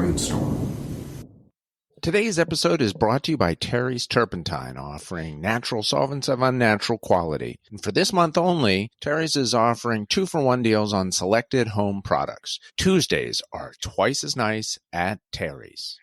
brainstorm. Today's episode is brought to you by Terry's Turpentine, offering natural solvents of unnatural quality. And for this month only, Terry's is offering 2-for-1 deals on selected home products. Tuesdays are twice as nice at Terry's.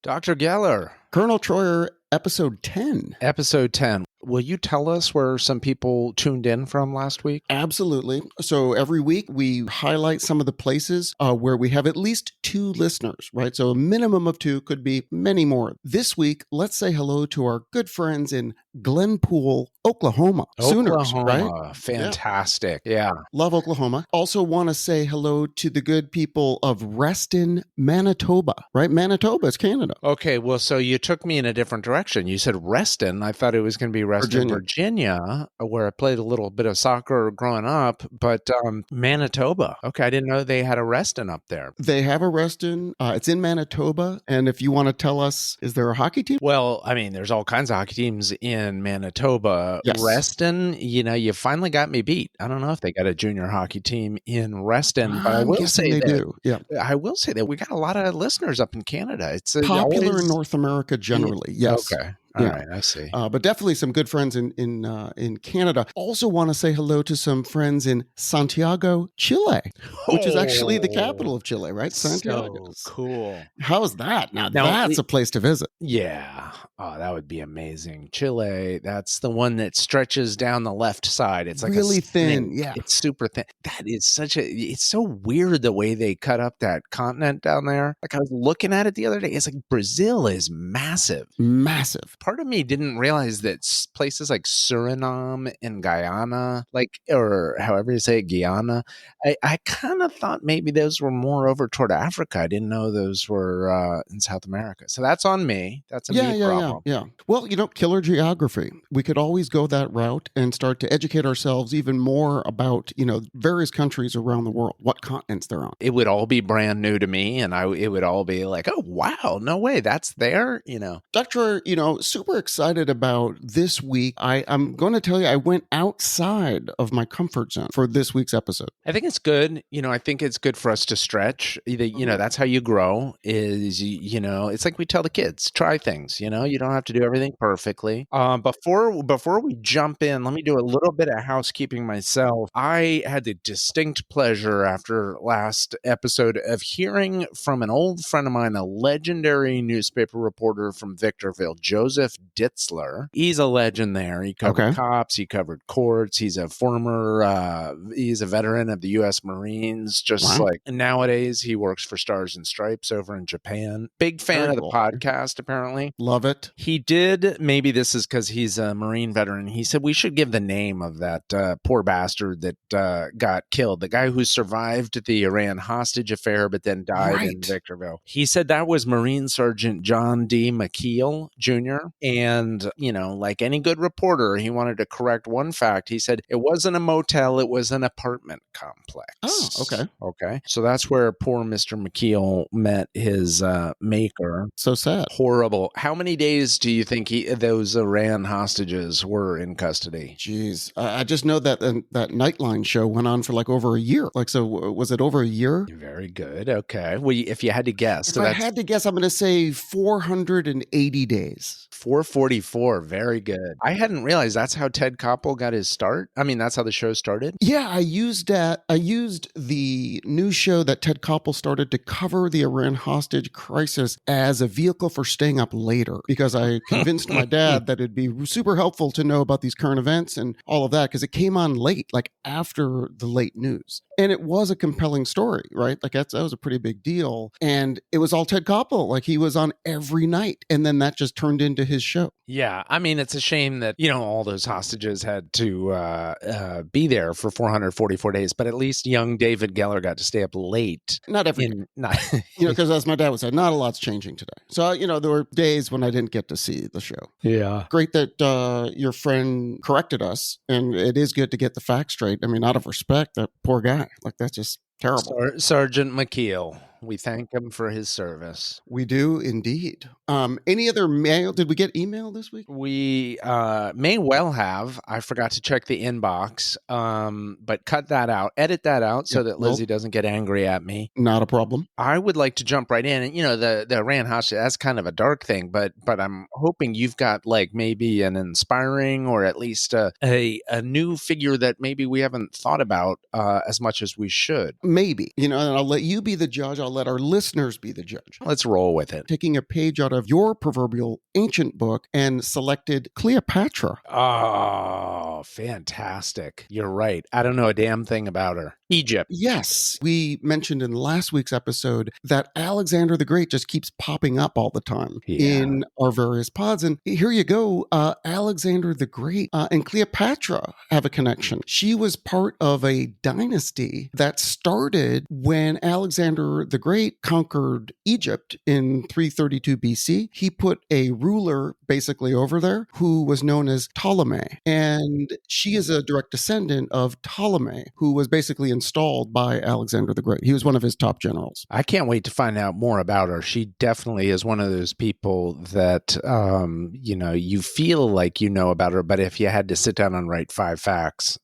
Dr. Geller. Colonel Troyer, episode 10. Episode 10. Will you tell us where some people tuned in from last week? Absolutely. So every week we highlight some of the places where we have at least 2 listeners, right? So a minimum of 2, could be many more. This week, let's say hello to our good friends in Glenpool, Oklahoma. Sooners, right? Fantastic. Yeah. Love Oklahoma. Also want to say hello to the good people of Reston, Manitoba, right? Manitoba is Canada. Okay, well, so you took me in a different direction. You said Reston. I thought it was going to be Reston, Virginia, where I played a little bit of soccer growing up, but Manitoba. Okay, I didn't know they had a Reston up there. They have a Reston. It's in Manitoba. And if you want to tell us, is there a hockey team? Well, I mean, there's all kinds of hockey teams in Manitoba. Yes. Reston, you finally got me beat. I don't know if they got a junior hockey team in Reston, but I will say they that do. Yeah. I will say that we got a lot of listeners up in Canada. It's popular in North America generally. Yes. Okay. All right, I see. But definitely some good friends in Canada. Also want to say hello to some friends in Santiago, Chile, which is actually the capital of Chile, right? Santiago. So cool. How is that? Now that's a place to visit. Yeah. Oh, that would be amazing. Chile, that's the one that stretches down the left side. It's like really thin. Yeah. It's super thin. That is it's so weird the way they cut up that continent down there. Like I was looking at it the other day. It's like Brazil is massive. Massive. Part of me didn't realize that places like Suriname and Guyana, or however you say it, Guyana, I kind of thought maybe those were more over toward Africa. I didn't know those were in South America. So that's on me. That's a me problem. Yeah. Well, killer geography. We could always go that route and start to educate ourselves even more about, various countries around the world, what continents they're on. It would all be brand new to me, and it would all be like, oh, wow, no way, that's there, Dr. Super excited about this week. I'm going to tell you, I went outside of my comfort zone for this week's episode. I think it's good. I think it's good for us to stretch. That's how you grow is, it's like we tell the kids, try things, you don't have to do everything perfectly. Before we jump in, let me do a little bit of housekeeping myself. I had the distinct pleasure after last episode of hearing from an old friend of mine, a legendary newspaper reporter from Victorville, Joseph Ditzler. He's a legend there. He covered cops, he covered courts. He's a he's a veteran of the U.S. Marines. Like nowadays, he works for Stars and Stripes over in Japan. Big fan of the podcast, apparently. Love it. He did, maybe this is because he's a Marine veteran, he said we should give the name of that poor bastard that got killed, the guy who survived the Iran hostage affair but then died in Victorville. He said that was Marine Sergeant John D. McKeel Jr. And, like any good reporter, he wanted to correct one fact. He said it wasn't a motel, it was an apartment complex. Oh, okay. Okay. So that's where poor Mr. McKeel met his maker. So sad. Horrible. How many days do you think those Iran hostages were in custody? Jeez. I just know that that Nightline show went on for like over a year. So was it over a year? Very good. Okay. Well, if you had to guess. If I had to guess, I'm going to say 480 days. 444. Very good. I hadn't realized that's how Ted Koppel got his start. I mean, that's how the show started. Yeah, I used the news show that Ted Koppel started to cover the Iran hostage crisis as a vehicle for staying up later, because I convinced my dad that it'd be super helpful to know about these current events and all of that, because it came on late, like after the late news. And it was a compelling story, right? Like that was a pretty big deal. And it was all Ted Koppel. Like he was on every night. And then that just turned into his show. Yeah, I mean, it's a shame that, all those hostages had to be there for 444 days, but at least young David Geller got to stay up late. Not every day. Because as my dad would say, not a lot's changing today. So, there were days when I didn't get to see the show. Yeah. Great that your friend corrected us, and it is good to get the facts straight. I mean, out of respect, that poor guy. Like, that's just terrible. Sergeant McKeel. We thank him for his service. We do indeed. Any other mail? Did we get email this week? We may well have. I forgot to check the inbox, but cut that out. Edit that out so that Lizzie doesn't get angry at me. Not a problem. I would like to jump right in. And, the Iran hostage, that's kind of a dark thing, but I'm hoping you've got like maybe an inspiring or at least a new figure that maybe we haven't thought about as much as we should. Maybe. And I'll let you be the judge. I'll let our listeners be the judge. Let's roll with it. Taking a page out of your proverbial ancient book and selected Cleopatra. Oh, fantastic. You're right. I don't know a damn thing about her. Egypt. Yes. We mentioned in last week's episode that Alexander the Great just keeps popping up all the time in our various pods. And here you go. Alexander the Great and Cleopatra have a connection. She was part of a dynasty that started when Alexander the Great conquered Egypt in 332 BC. He put a ruler basically over there who was known as Ptolemy. And she is a direct descendant of Ptolemy, who was basically installed by Alexander the Great. He was one of his top generals. I can't wait to find out more about her. She definitely is one of those people that, you feel like you know about her, but if you had to sit down and write 5 facts,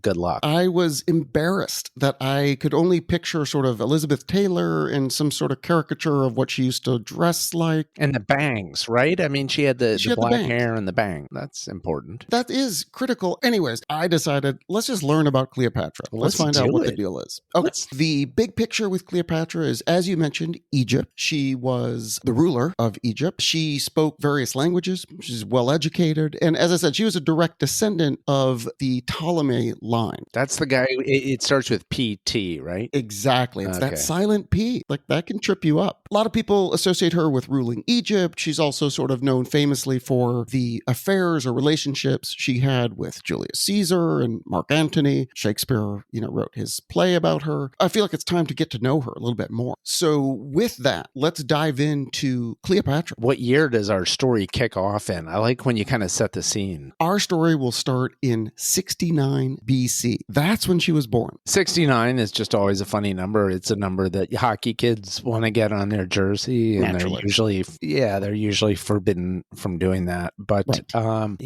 good luck. I was embarrassed that I could only picture sort of Elizabeth Taylor and some sort of caricature of what she used to dress like. And the bangs, right? I mean, she had the black hair and the bang. That's important. That is critical. Anyways, I decided, let's just learn about Cleopatra. Let's find out what the deal is. Okay. The big picture with Cleopatra is, as you mentioned, Egypt. She was the ruler of Egypt. She spoke various languages. She's well educated. And as I said, she was a direct descendant of the Ptolemy line. That's the guy. It starts with PT, right? Exactly. It's that silent P. Like, that can trip you up. A lot of people associate her with ruling Egypt. She's also sort of known famously for the affairs or relationships she had with Julius Caesar and Marc Antony. Shakespeare, wrote his play about her. I feel like it's time to get to know her a little bit more. So with that, let's dive into Cleopatra. What year does our story kick off in? I like when you kind of set the scene. Our story will start in 69 BC. That's when she was born. 69 is just always a funny number. It's a number that hockey kids want to get on their jersey, and they're usually forbidden from doing that. But right.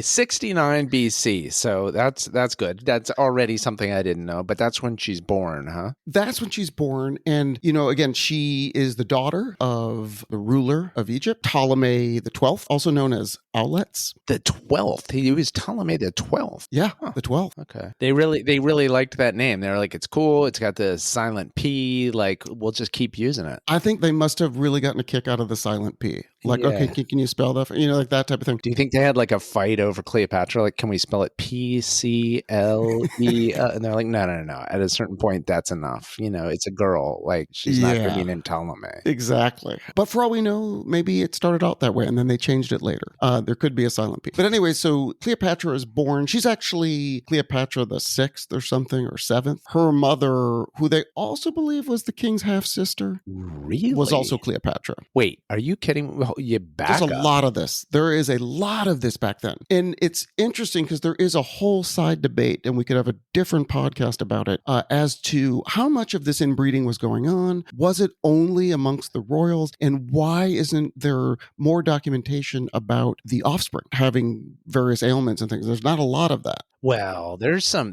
69 BC. So that's good. That's already something I didn't know, but that's when she's born, huh? That's when she's born. And, again, she is the daughter of the ruler of Egypt, Ptolemy the 12th, also known as Auletes. The 12th? He was Ptolemy the 12th? Yeah, the 12th. Okay. They really liked that name. They're like, it's cool. It's got the silent P. Like, we'll just keep using it. I think they must have really gotten a kick out of the silent P. Like, okay, can you spell that? Like that type of thing. Do you think they had like a fight over Cleopatra? Like, can we spell it PCLE? And they're like, no. At a certain point, that's enough. It's a girl. Like, she's not going to be named Ptolemy. Exactly. But for all we know, maybe it started out that way and then they changed it later. There could be a silent P. But anyway, so Cleopatra is born. She's actually Cleopatra the 6th or something, or 7th. Her mother, who they also believe was the king's half-sister, really was also Cleopatra. Wait, are you kidding? Well, There's a lot of this. There is a lot of this back then. And it's interesting because there is a whole side debate, and we could have a different podcast about it, as to how much of this inbreeding was going on. Was it only amongst the royals? And why isn't there more documentation about the offspring having various ailments and things? There's not a lot of that. Well, there's some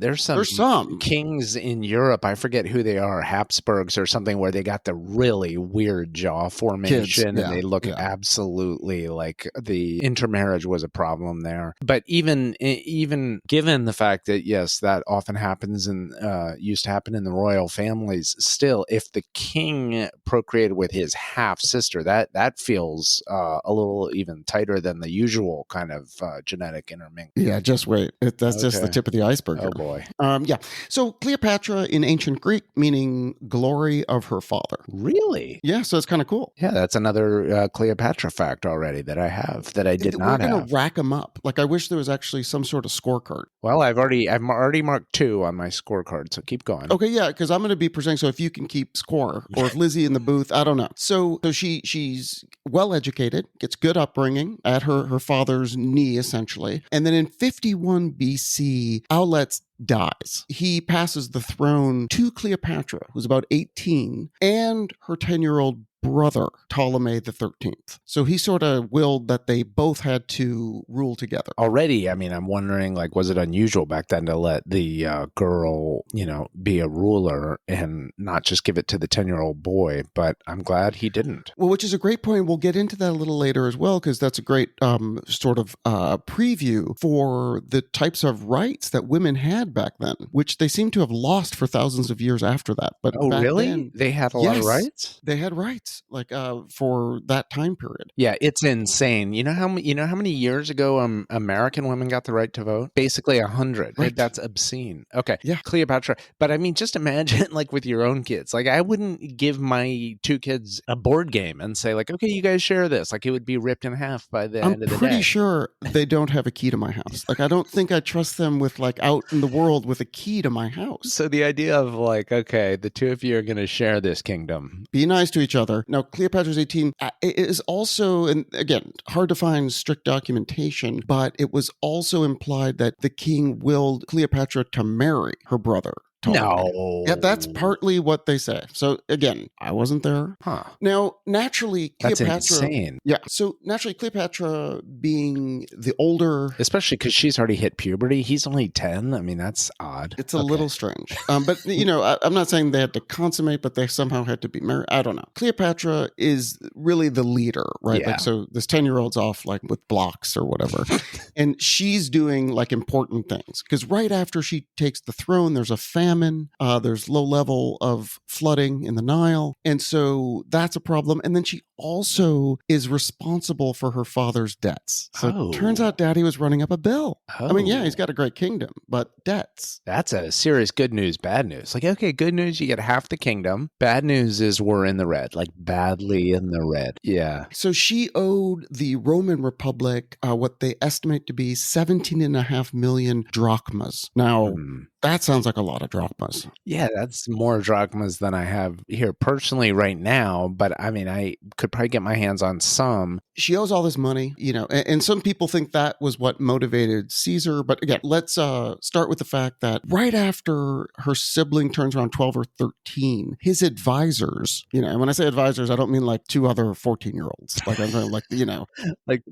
kings in Europe. I forget who they are, Habsburgs or something, where they got the really weird jaw formation, and they look absolutely like the intermarriage was a problem there. But even given the fact that yes, that often happens and used to happen in the royal families, still, if the king procreated with his half sister, that feels a little even tighter than the usual kind of genetic intermingling. Yeah, just wait. That's just just the tip of the iceberg here. Oh, boy. Yeah. So Cleopatra in ancient Greek, meaning glory of her father. Really? Yeah, so it's kind of cool. Yeah, that's another Cleopatra fact already that I have that I did not We're going have. to rack them up. Like, I wish there was actually some sort of scorecard. Well, I've already marked 2 on my scorecard, so keep going. Okay, yeah, because I'm going to be presenting. So if you can keep score, or if Lizzie in the booth, I don't know. So she's well educated, gets good upbringing at her father's knee, essentially, and then in 51 BC, Auletes dies. He passes the throne to Cleopatra, who's about 18, and her 10-year-old brother, Ptolemy the 13th. So he sort of willed that they both had to rule together. Already, I mean, I'm wondering, like, was it unusual back then to let the girl, be a ruler and not just give it to the 10-year-old boy? But I'm glad he didn't. Well, which is a great point. We'll get into that a little later as well, because that's a great sort of preview for the types of rights that women had back then, which they seem to have lost for thousands of years after that. But oh, back really? then, they had a lot of rights? They had rights, like for that time period. Yeah, it's insane. You know how many years ago American women got the right to vote? Basically 100. Right. That's obscene. Okay. Yeah. Cleopatra. But I mean, just imagine, like, with your own kids. Like, I wouldn't give my 2 kids a board game and say, like, okay, you guys share this. Like, it would be ripped in half by the end of the day. I'm pretty sure they don't have a key to my house. Like, I don't think I trust them with, like, out in the world with a key to my house. So the idea of, like, okay, the 2 of you are going to share this kingdom. Be nice to each other. Now, Cleopatra's 18 is also, and again, hard to find strict documentation, but it was also implied that the king willed Cleopatra to marry her brother. No. Yeah, that's partly what they say. So again, I wasn't there. Huh. Now, naturally, Cleopatra... That's insane. Yeah. So naturally, Cleopatra being the older... Especially because she's already hit puberty. He's only 10. I mean, that's odd. It's a little strange. But, I'm not saying they had to consummate, but they somehow had to be married. I don't know. Cleopatra is really the leader, right? Yeah. Like, so this 10-year-old's off, like, with blocks or whatever. And she's doing, like, important things. Because right after she takes the throne, there's a famine. There's low level of flooding in the Nile. And so that's a problem. And then she also is responsible for her father's debts. So it turns out daddy was running up a bill. I mean, yeah, he's got a great kingdom, but debts. That's a serious good news, bad news. Like, okay, good news, you get half the kingdom. Bad news is we're in the red, like badly in the red. Yeah. So she owed the Roman Republic what they estimate to be 17.5 million drachmas. Now, that sounds like a lot of drachmas. Yeah, that's more drachmas than I have here personally right now. But I mean, I could probably get my hands on some. She owes all this money, and some people think that was what motivated Caesar. But again, let's start with the fact that right after her sibling turns around 12 or 13, his advisors, and when I say advisors, I don't mean like 2 other 14-year-olds. Like I'm talking like,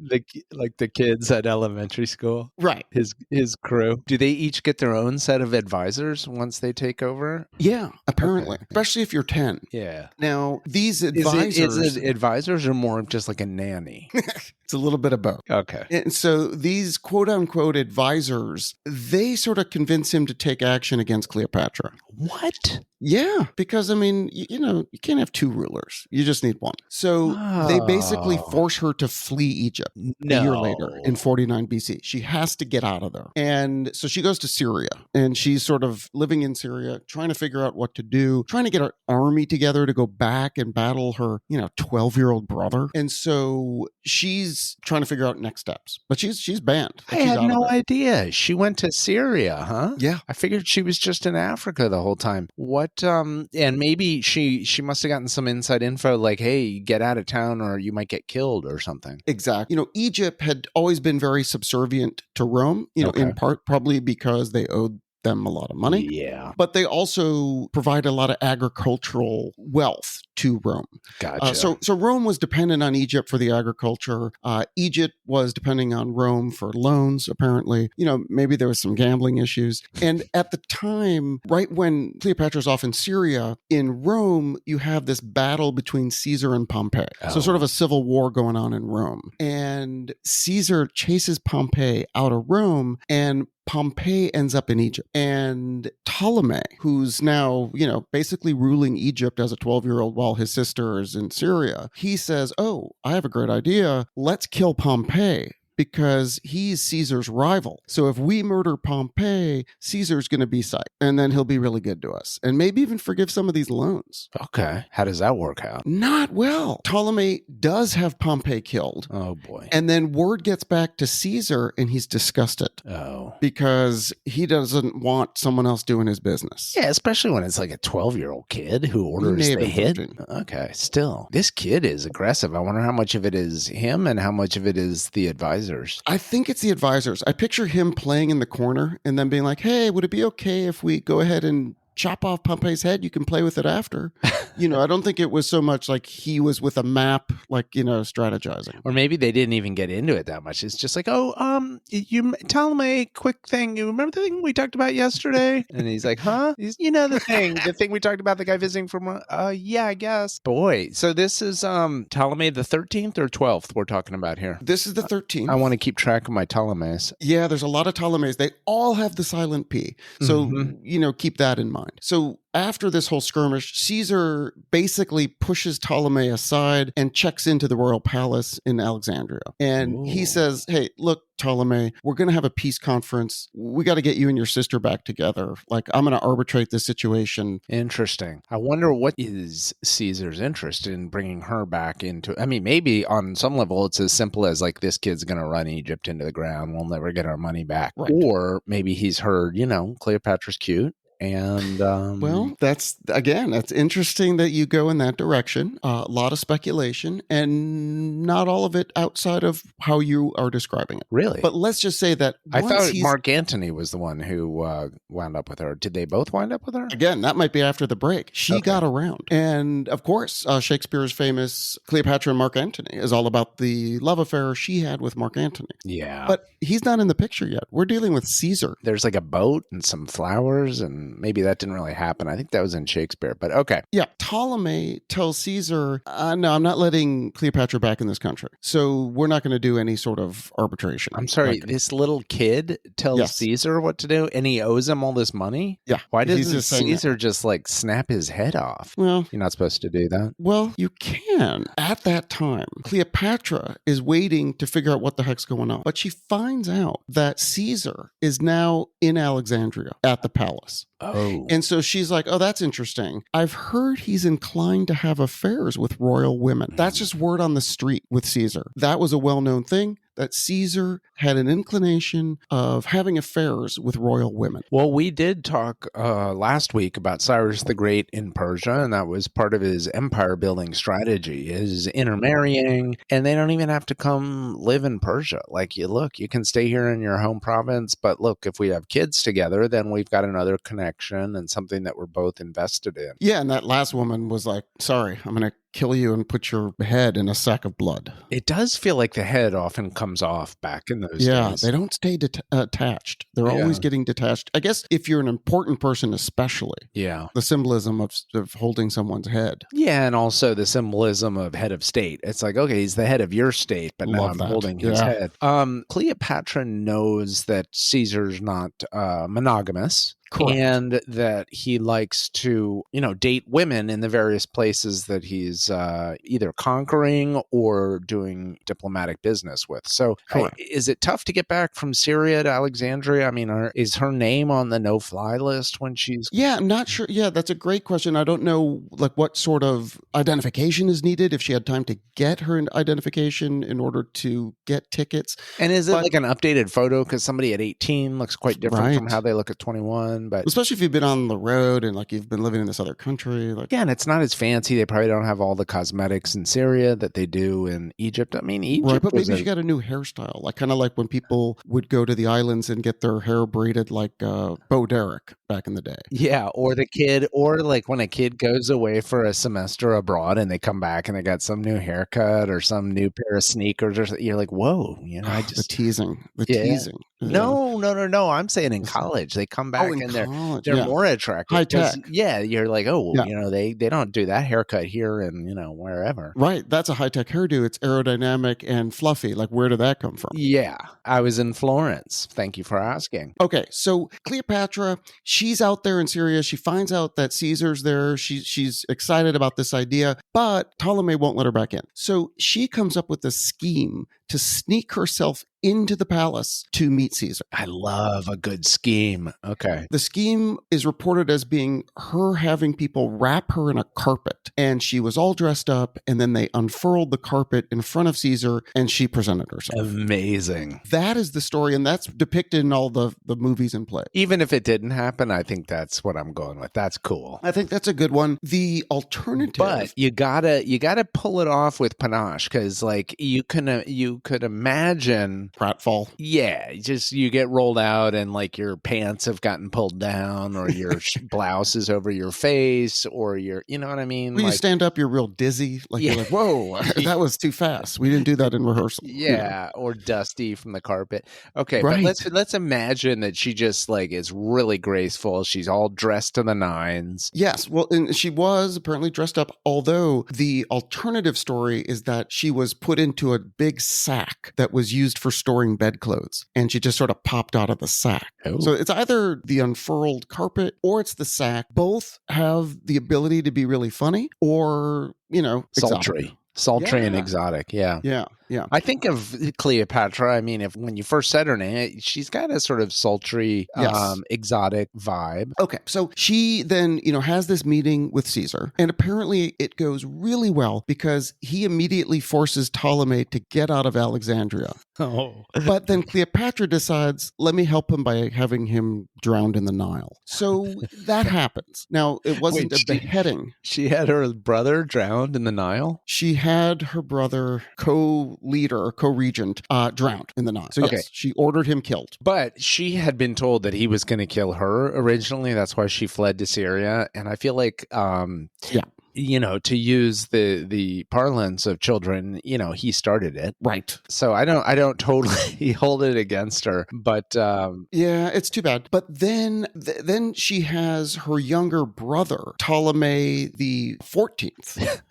like the kids at elementary school. Right. His crew. Do they each get their own set of advisors once they take over? Yeah, apparently. Okay. Especially if you're 10. Yeah. Now, these advisors... Is it advisors or more just like a nanny? It's a little bit of both. Okay. And so these quote-unquote advisors, they sort of convince him to take action against Cleopatra. What? Yeah, because, I mean, you can't have 2 rulers. You just need one. So they basically force her to flee Egypt a year later in 49 BC. She has to get out of there. And so she goes to Syria, and she's sort of living in Syria, trying to figure out what to do, trying to get her army together to go back and battle her, 12-year-old brother. And so she's trying to figure out next steps. But she's banned. I had no idea. She went to Syria, huh? Yeah. I figured she was just in Africa the whole time. What and maybe she must have gotten some inside info like, hey, get out of town or you might get killed or something. Exactly. Egypt had always been very subservient to Rome, in part probably because they owed them a lot of money. Yeah. But they also provide a lot of agricultural wealth to Rome. Gotcha. So Rome was dependent on Egypt for the agriculture. Egypt was depending on Rome for loans, apparently. Maybe there was some gambling issues. And at the time, right when Cleopatra's off in Syria, in Rome, you have this battle between Caesar and Pompey. So sort of a civil war going on in Rome. And Caesar chases Pompey out of Rome, and Pompey ends up in Egypt. And Ptolemy, who's now, basically ruling Egypt as a 12-year-old while his sister is in Syria, he says, oh, I have a great idea. Let's kill Pompey because he's Caesar's rival. So if we murder Pompey, Caesar's going to be psyched, and then he'll be really good to us and maybe even forgive some of these loans. Okay. How does that work out? Not well. Ptolemy does have Pompey killed. Oh, boy. And then word gets back to Caesar and he's disgusted. Oh. Because he doesn't want someone else doing his business. Yeah, especially when it's like a 12-year-old kid who orders the hit. Okay, still. This kid is aggressive. I wonder how much of it is him and how much of it is the advisors. I think it's the advisors. I picture him playing in the corner and then being like, hey, would it be okay if we go ahead and chop off Pompey's head? You can play with it after. I don't think it was so much like he was with a map, like, strategizing. Or maybe they didn't even get into it that much. It's just like, you tell me a quick thing. You remember the thing we talked about yesterday? And he's like, huh? The thing we talked about, the guy visiting from, yeah, I guess. Boy, so this is Ptolemy the 13th or 12th we're talking about here? This is the 13th. I want to keep track of my Ptolemies. Yeah, there's a lot of Ptolemies. They all have the silent P. So, keep that in mind. So after this whole skirmish, Caesar basically pushes Ptolemy aside and checks into the royal palace in Alexandria. And he says, hey, look, Ptolemy, we're going to have a peace conference. We got to get you and your sister back together. Like, I'm going to arbitrate this situation. Interesting. I wonder what is Caesar's interest in bringing her back into, maybe on some level it's as simple as like, this kid's going to run Egypt into the ground. We'll never get our money back. Right. Or maybe he's heard, Cleopatra's cute. And that's interesting that you go in that direction. A lot of speculation and not all of it outside of how you are describing it. Really? But let's just say that I thought Marc Antony was the one who wound up with her. Did they both wind up with her? Again, that might be after the break. She got around. And of course, Shakespeare's famous Cleopatra and Marc Antony is all about the love affair she had with Marc Antony. Yeah. But he's not in the picture yet. We're dealing with Caesar. There's like a boat and some flowers, and maybe that didn't really happen. I think that was in Shakespeare, but okay. Yeah. Ptolemy tells Caesar, no, I'm not letting Cleopatra back in this country. So we're not going to do any sort of arbitration. I'm sorry, this little kid tells Caesar what to do and he owes him all this money? Yeah. Why doesn't Caesar just like snap his head off? Well, you're not supposed to do that. Well, you can. At that time, Cleopatra is waiting to figure out what the heck's going on. But she finds out that Caesar is now in Alexandria at the palace. Oh. And so she's like, oh, that's interesting. I've heard he's inclined to have affairs with royal women. That's just word on the street with Caesar. That was a well-known thing, that Caesar had an inclination of having affairs with royal women. Well, we did talk last week about Cyrus the Great in Persia, and that was part of his empire-building strategy, is intermarrying, and they don't even have to come live in Persia. Like, you can stay here in your home province, but look, if we have kids together, then we've got another connection and something that we're both invested in. Yeah, and that last woman was like, sorry, I'm going to kill you and put your head in a sack of blood. It does feel like the head often comes off back in those days. Yeah, they don't stay attached. They're always getting detached. I guess if you're an important person especially. Yeah. The symbolism of holding someone's head. Yeah, and also the symbolism of head of state. It's like, okay, he's the head of your state, but now I'm holding his head. Cleopatra knows that Caesar's not monogamous. Correct. And that he likes to, date women in the various places that he's either conquering or doing diplomatic business with. So is it tough to get back from Syria to Alexandria? Is her name on the no-fly list when she's... Yeah, I'm not sure. Yeah, that's a great question. I don't know what sort of identification is needed, if she had time to get her identification in order to get tickets. And is it like an updated photo? Because somebody at 18 looks quite different from how they look at 21. But especially if you've been on the road and you've been living in this other country. And it's not as fancy. They probably don't have all the cosmetics in Syria that they do in Egypt. Egypt. Right, but maybe she got a new hairstyle, kind of like when people would go to the islands and get their hair braided like Bo Derek back in the day. Yeah, or the kid, or like when a kid goes away for a semester abroad and they come back and they got some new haircut or some new pair of sneakers, or you're like, whoa, the teasing. Teasing. No. I'm saying in college they come back and they're more attractive. High tech. Yeah, you're like, they don't do that haircut here and wherever. Right, that's a high tech hairdo. It's aerodynamic and fluffy. Like, where did that come from? Yeah, I was in Florence. Thank you for asking. Okay, so Cleopatra, she's out there in Syria. She finds out that Caesar's there. She's excited about this idea, but Ptolemy won't let her back in. So she comes up with a scheme to sneak herself into the palace to meet Caesar. I love a good scheme. Okay. The scheme is reported as being her having people wrap her in a carpet, and she was all dressed up, and then they unfurled the carpet in front of Caesar, and she presented herself. Amazing. That is the story, and that's depicted in all the movies and plays. Even if it didn't happen, I think that's what I'm going with. That's cool. I think that's a good one. The alternative, but you gotta pull it off with panache, because like you could imagine pratfall. Yeah, just you get rolled out and like your pants have gotten pulled down, or your blouse is over your face, or you know what I mean? When you stand up, you're real dizzy. Like you're like, whoa, that was too fast. We didn't do that in rehearsal. Yeah, or dusty from the carpet. Okay, right. But let's imagine that she just like is really graceful. She's all dressed to the nines. Yes, well, and she was apparently dressed up, although the alternative story is that she was put into a big sack that was used for storing bedclothes, and she just sort of popped out of the sack. Oh. So it's either the unfurled carpet or it's the sack. Both have the ability to be really funny or, sultry. Sultry and exotic, yeah. Yeah. I think of Cleopatra. I mean, when you first said her name, she's got a sort of sultry, exotic vibe. Okay, so she then, has this meeting with Caesar, and apparently it goes really well because he immediately forces Ptolemy to get out of Alexandria. Oh. But then Cleopatra decides, let me help him by having him drowned in the Nile. So that happens. Now, it wasn't a beheading. She had her brother drowned in the Nile? She had her brother, co-leader, co-regent, drowned in the Nile. So yes, she ordered him killed. But she had been told that he was going to kill her originally. That's why she fled to Syria. And I feel like, to use the parlance of children, he started it. Right. So I don't totally hold it against her, but yeah, it's too bad. But then she has her younger brother, Ptolemy the 14th.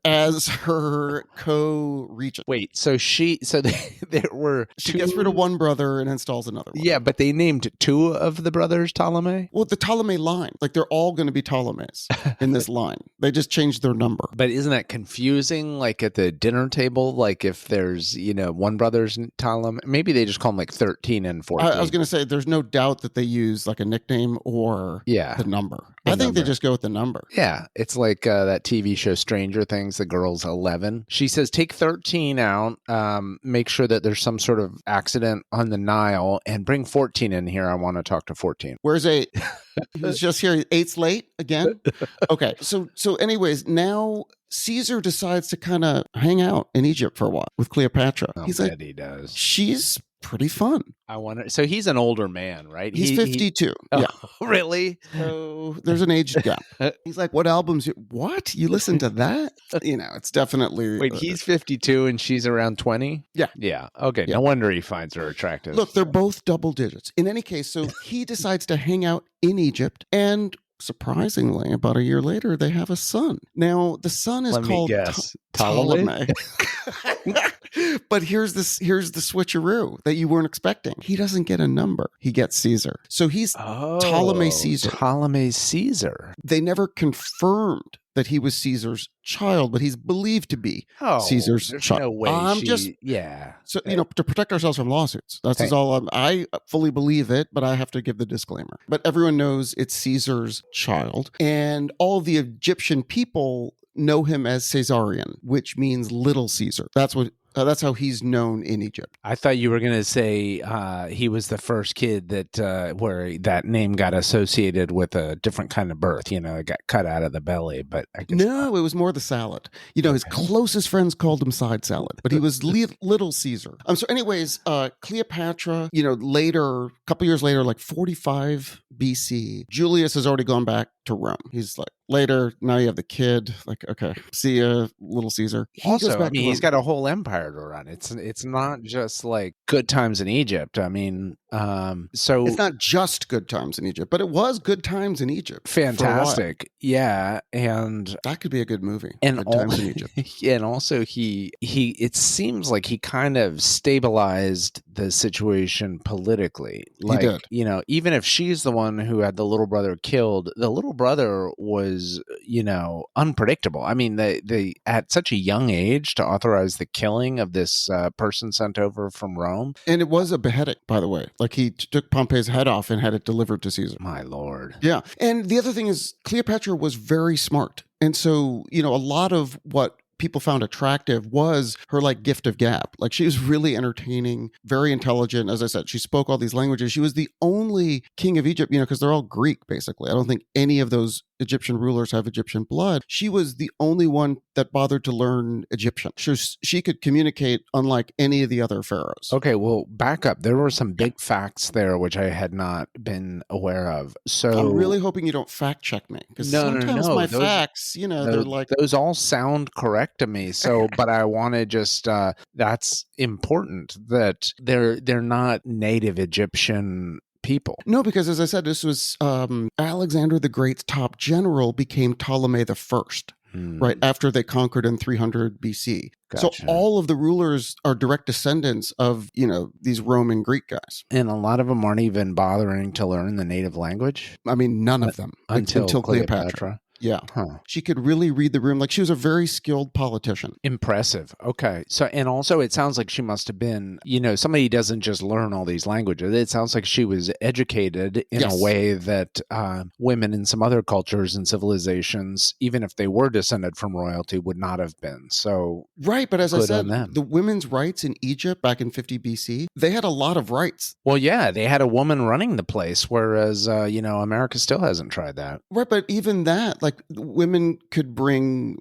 As her co-regent. Wait, so there were She gets rid of one brother and installs another one. Yeah, but they named two of the brothers Ptolemy? Well, the Ptolemy line. Like, they're all going to be Ptolemies in this line. They just changed their number. But isn't that confusing, like, at the dinner table? Like, if there's, one brother's Ptolemy, maybe they just call them, like, 13 and 14. I was going to say, there's no doubt that they use, like, a nickname or the number. I think they just go with the number. Yeah, it's like that TV show Stranger Things, the girl's 11. She says, take 13 out, make sure that there's some sort of accident on the Nile, and bring 14 in here. I want to talk to 14. Where's 8? He's just here. 8's late again? Okay, so anyways, now Caesar decides to kind of hang out in Egypt for a while with Cleopatra. He's like, he does. She's pretty fun. I wonder. So he's an older man, right? He's 52. Yeah. Really? So there's an age gap. He's like, what albums? What? You listen to that? It's definitely. Wait, he's 52 and she's around 20? Yeah. Yeah. Okay. Yeah. No wonder he finds her attractive. Look, they're both double digits. In any case, so he decides to hang out in Egypt, and surprisingly, about a year later, they have a son. Now, the son is called Ptolemy. But here's the switcheroo that you weren't expecting. He doesn't get a number. He gets Caesar. So he's Ptolemy Caesar. Ptolemy Caesar. They never confirmed that he was Caesar's child, but he's believed to be Caesar's child. No way. So, to protect ourselves from lawsuits. That's all. I fully believe it, but I have to give the disclaimer. But everyone knows it's Caesar's child, and all the Egyptian people know him as Caesarion, which means Little Caesar. That's how he's known in Egypt. I thought you were going to say he was the first kid that where that name got associated with a different kind of birth. It got cut out of the belly. But I guess no, it was more the salad. His closest friends called him side salad, but he was Little Caesar. So, anyways, Cleopatra. Later, a couple years later, like 45 BC, Julius has already gone back to Rome. He's like, later, now you have the kid. Like, okay, see ya, Little Caesar. He's got a whole empire to run. It's not just like good times in Egypt. So it's not just good times in Egypt, but it was good times in Egypt. Fantastic, yeah, and that could be a good movie. And good times in Egypt. And also he it seems like he kind of stabilized the situation politically. Like, he did. Even if she's the one one who had the little brother killed. The little brother was, unpredictable. I mean, they at such a young age to authorize the killing of this person sent over from Rome. And it was a beheading, by the way. Like he took Pompey's head off and had it delivered to Caesar. My lord. Yeah. And the other thing is Cleopatra was very smart. And so, a lot of what people found attractive was her like gift of gab. Like she was really entertaining, very intelligent. As I said, she spoke all these languages. She was the only king of Egypt, because they're all Greek, basically. I don't think any of those Egyptian rulers have Egyptian blood. She was the only one that bothered to learn Egyptian. She could communicate unlike any of the other pharaohs. Okay, well, back up. There were some big facts there which I had not been aware of. So I'm really hoping you don't fact check me, because sometimes my facts, they're like those all sound correct to me. So, but I want to just that's important that they're not native Egyptian people. No, because as I said, this was Alexander the Great's top general became Ptolemy the First. Right after they conquered in 300 BC. Gotcha. So all of the rulers are direct descendants of, these Roman Greek guys. And a lot of them aren't even bothering to learn the native language? I mean, none of them. Until Cleopatra. Yeah. Huh. She could really read the room. Like she was a very skilled politician. Impressive. Okay. So, and also it sounds like she must have been, somebody doesn't just learn all these languages. It sounds like she was educated in a way that women in some other cultures and civilizations, even if they were descended from royalty, would not have been. So, right. But as I said, the women's rights in Egypt back in 50 BC, they had a lot of rights. Well, yeah, they had a woman running the place, whereas, America still hasn't tried that. Right. But even that, like women could bring,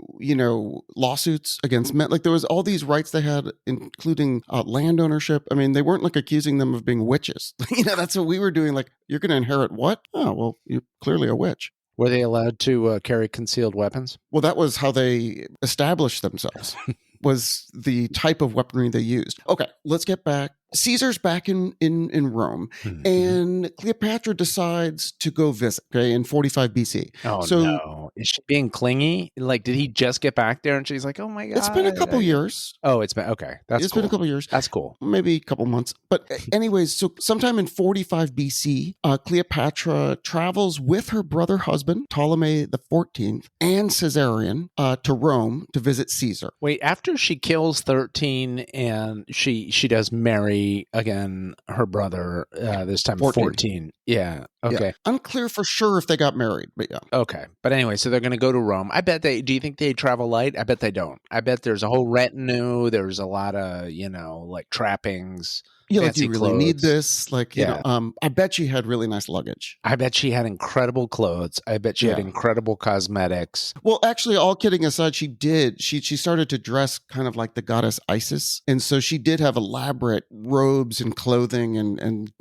lawsuits against men. Like there was all these rights they had, including land ownership. I mean, they weren't like accusing them of being witches. That's what we were doing. Like, you're going to inherit what? Oh, well, you're clearly a witch. Were they allowed to carry concealed weapons? Well, that was how they established themselves. Was the type of weaponry they used. Okay, let's get back. Caesar's back in Rome, and Cleopatra decides to go visit, in 45 BC. Oh, no. Is she being clingy? Like, did he just get back there and she's like, oh my God. It's been a couple years. Oh, it's been, okay. It's been a couple years. That's cool. Maybe a couple months. But anyways, so sometime in 45 BC, Cleopatra travels with her brother husband, Ptolemy the 14th, and Caesarion to Rome to visit Caesar. Wait, after she kills 13 and she does marry again her brother, this time 14. Yeah. Okay. Yeah. Unclear for sure if they got married, but yeah. Okay. But anyway, so they're going to go to Rome. I bet do you think they travel light? I bet they don't. I bet there's a whole retinue. There's a lot of, like trappings. Yeah, like you really need this. Like, I bet she had really nice luggage. I bet she had incredible clothes. I bet she had incredible cosmetics. Well, actually, all kidding aside, she did. She started to dress kind of like the goddess Isis. And so she did have elaborate robes and clothing and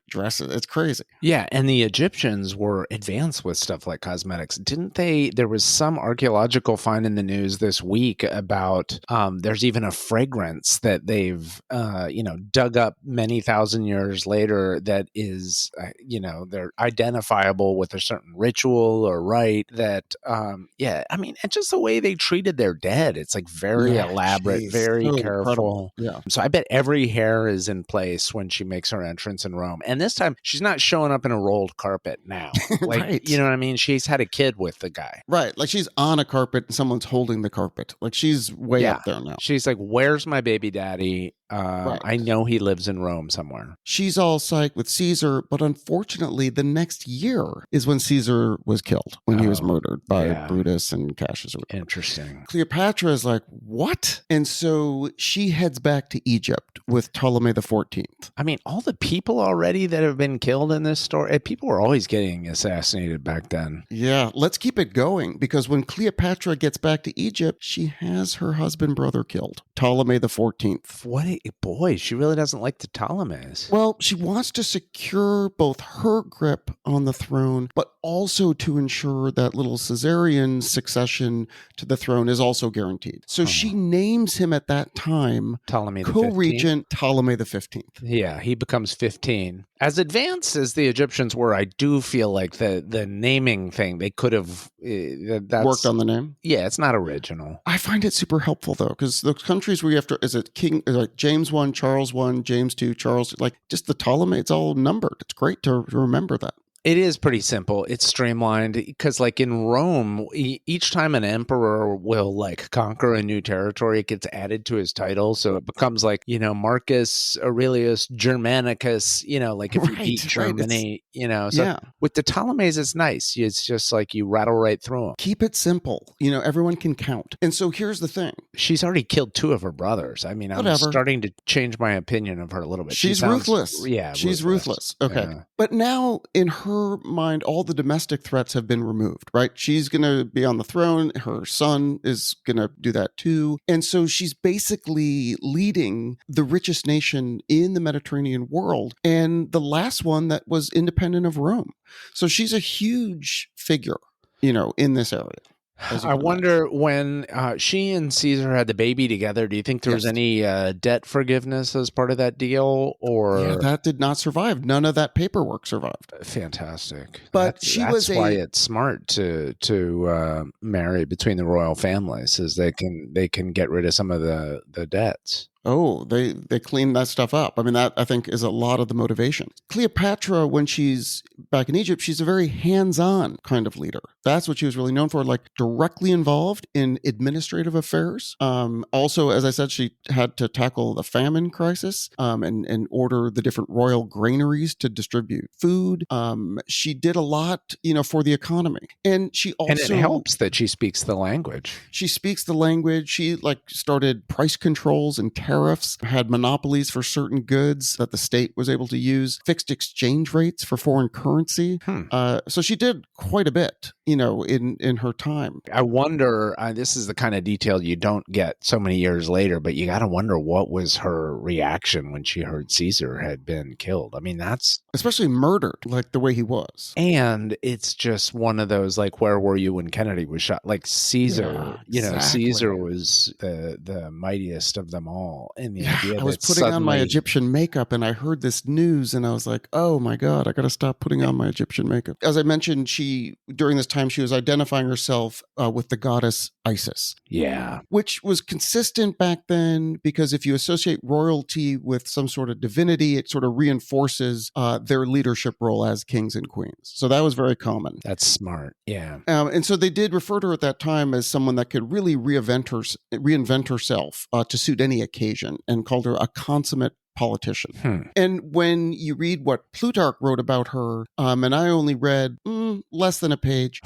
dresses. It's crazy. Yeah. And the Egyptians were advanced with stuff like cosmetics. Didn't they? There was some archaeological find in the news this week about there's even a fragrance that they've, dug up many thousand years later that is, they're identifiable with a certain ritual or rite that, I mean, it's just the way they treated their dead. It's like very elaborate, very careful. Incredible. Yeah. So I bet every hair is in place when she makes her entrance in Rome. And this time she's not showing up in a rolled carpet now. Like, right. You know what I mean? She's had a kid with the guy. Right. Like she's on a carpet and someone's holding the carpet. Like she's way up there now. She's like, where's my baby daddy? Right. I know he lives in Rome somewhere. She's all psyched with Caesar, but unfortunately, the next year is when Caesar was killed, when he was murdered by Brutus and Cassius. Interesting. Cleopatra is like, what? And so she heads back to Egypt with Ptolemy the 14th. I mean, all the people already that have been killed in this story, people were always getting assassinated back then. Yeah, let's keep it going, because when Cleopatra gets back to Egypt, she has her husband brother killed, Ptolemy the 14th. What boy, she really doesn't like the Ptolemies. Well, she wants to secure both her grip on the throne, but also to ensure that little Caesarion succession to the throne is also guaranteed. So she names him at that time Ptolemy the co-regent Ptolemy the 15th. Yeah, he becomes 15. As advanced as the Egyptians were, I do feel like the naming thing, they could have worked on the name. Yeah, it's not original. I find it super helpful though, because the countries where you have to, is it King, like James 1, Charles 1, James 2, Charles, like just the Ptolemy, it's all numbered. It's great to remember that. It is pretty simple. It's streamlined because, like in Rome, each time an emperor will like conquer a new territory, it gets added to his title. So it becomes like, Marcus Aurelius Germanicus, like if you beat Right. It's, Germany, So yeah. with the Ptolemies, it's nice. It's just like you rattle right through them. Keep it simple. Everyone can count. And so here's the thing. She's already killed 2 of her brothers. I mean, I'm Whatever. starting to change my opinion of her a little bit. She's ruthless. Yeah, She's ruthless. Okay. Yeah. But now in her mind, all the domestic threats have been removed, right? She's going to be on the throne. Her son is going to do that too. And so she's basically leading the richest nation in the Mediterranean world and the last one that was independent of Rome. So she's a huge figure, in this area. I wonder when she and Caesar had the baby together, do you think there was any debt forgiveness as part of that deal? Or yeah, that did not survive. None of that paperwork survived. Fantastic. But that's why it's smart to marry between the royal families, is they can get rid of some of the debts. Oh, they clean that stuff up. I mean, that I think is a lot of the motivation. Cleopatra, when she's back in Egypt, she's a very hands-on kind of leader. That's what she was really known for, like directly involved in administrative affairs. Also, as I said, she had to tackle the famine crisis and order the different royal granaries to distribute food. She did a lot, for the economy. And she also... And it helps that she speaks the language. She speaks the language. She started price controls and tariffs, had monopolies for certain goods that the state was able to use, fixed exchange rates for foreign currency. So she did quite a bit, in her time. I wonder, this is the kind of detail you don't get so many years later, but you got to wonder what was her reaction when she heard Caesar had been killed. I mean, that's... Especially murdered, like the way he was. And it's just one of those, like, where were you when Kennedy was shot? Like Caesar, Caesar was the mightiest of them all. And the idea I was putting on my Egyptian makeup and I heard this news and I was like, oh my God, I got to stop putting on my Egyptian makeup. As I mentioned, during this time, she was identifying herself with the goddess Isis. Yeah. Which was consistent back then because if you associate royalty with some sort of divinity, it sort of reinforces their leadership role as kings and queens. So that was very common. That's smart. Yeah. And so they did refer to her at that time as someone that could really reinvent herself to suit any occasion, and called her a consummate politician. And when you read what Plutarch wrote about her, and I only read less than a page,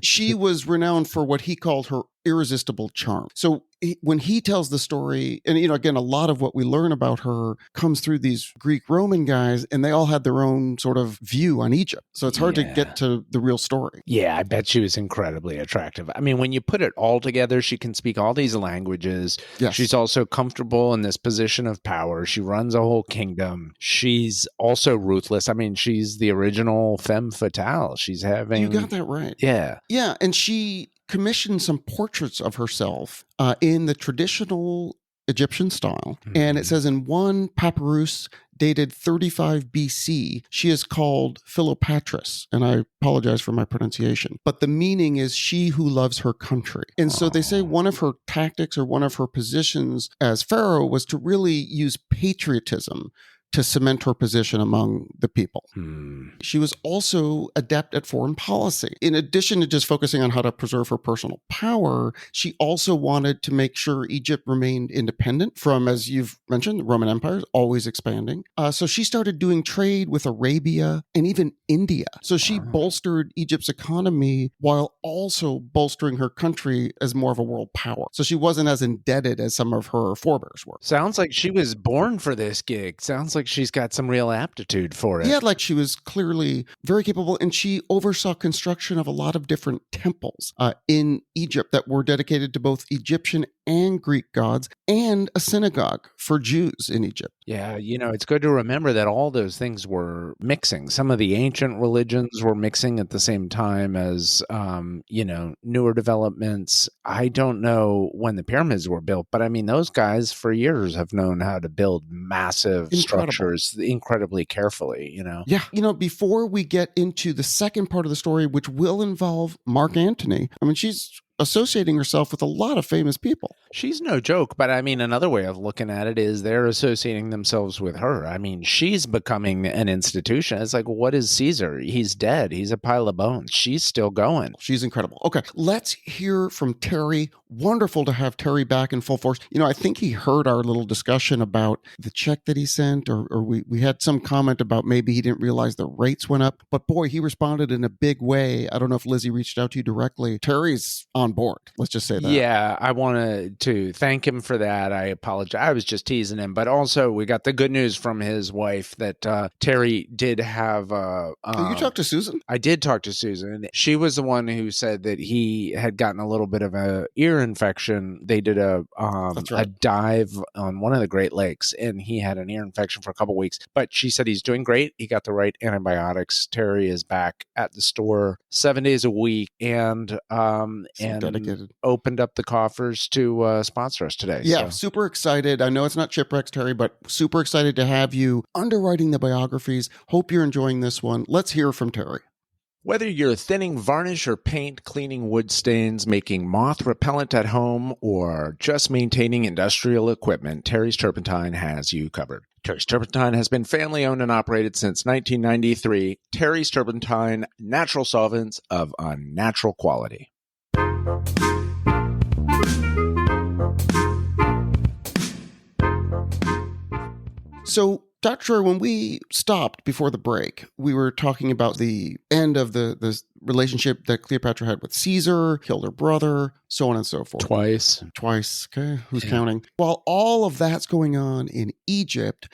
she was renowned for what he called her irresistible charm. So when he tells the story, and again, a lot of what we learn about her comes through these Greek Roman guys, and they all had their own sort of view on Egypt. So it's hard to get to the real story. Yeah, I bet she was incredibly attractive. I mean, when you put it all together, she can speak all these languages. Yes. She's also comfortable in this position of power. She runs a whole kingdom. She's also ruthless. I mean, she's the original femme fatale. She's having... You got that right. Yeah. Yeah, and she commissioned some portraits of herself in the traditional Egyptian style. Mm-hmm. And it says in one papyrus dated 35 BC, she is called Cleopatra. And I apologize for my pronunciation. But the meaning is she who loves her country. And so they say one of her tactics or one of her positions as pharaoh was to really use patriotism to cement her position among the people. She was also adept at foreign policy. In addition to just focusing on how to preserve her personal power, she also wanted to make sure Egypt remained independent from, as you've mentioned, the Roman Empire is always expanding. So she started doing trade with Arabia and even India. So she bolstered Egypt's economy while also bolstering her country as more of a world power. So she wasn't as indebted as some of her forebears were. Sounds like she was born for this gig. Sounds like she's got some real aptitude for it. Yeah, like she was clearly very capable, and she oversaw construction of a lot of different temples in Egypt that were dedicated to both Egyptian and Greek gods, and a synagogue for Jews in Egypt. Yeah, it's good to remember that all those things were mixing. Some of the ancient religions were mixing at the same time as, newer developments. I don't know when the pyramids were built, but I mean, those guys for years have known how to build massive structures incredibly carefully, Yeah. Before we get into the second part of the story, which will involve Marc Antony, I mean, she's associating herself with a lot of famous people. She's no joke, but I mean, another way of looking at it is they're associating themselves with her. I mean, she's becoming an institution. It's like, what is Caesar? He's dead. He's a pile of bones. She's still going. She's incredible. Okay, let's hear from Terry. Wonderful to have Terry back in full force. I think he heard our little discussion about the check that he sent, or we had some comment about maybe he didn't realize the rates went up. But boy, he responded in a big way. I don't know if Lizzie reached out to you directly. Terry's on board. Let's just say that. Yeah, I wanted to thank him for that. I apologize. I was just teasing him, but also we got the good news from his wife that Terry did have. You talked to Susan? I did talk to Susan. She was the one who said that he had gotten a little bit of a ear infection. They did a dive on one of the Great Lakes, and he had an ear infection for a couple weeks. But she said he's doing great. He got the right antibiotics. Terry is back at the store 7 days a week, and dedicated. Opened up the coffers to sponsor us today. Yeah, super excited. I know it's not Shipwrecks, Terry, but super excited to have you underwriting the biographies. Hope you're enjoying this one. Let's hear from Terry. Whether you're thinning varnish or paint, cleaning wood stains, making moth repellent at home, or just maintaining industrial equipment, Terry's Turpentine has you covered. Terry's Turpentine has been family owned and operated since 1993. Terry's Turpentine, natural solvents of unnatural quality. So, Dr. when we stopped before the break, we were talking about the end of the relationship that Cleopatra had with Caesar, killed her brother, so on and so forth. Twice. Okay, who's counting? While all of that's going on in Egypt,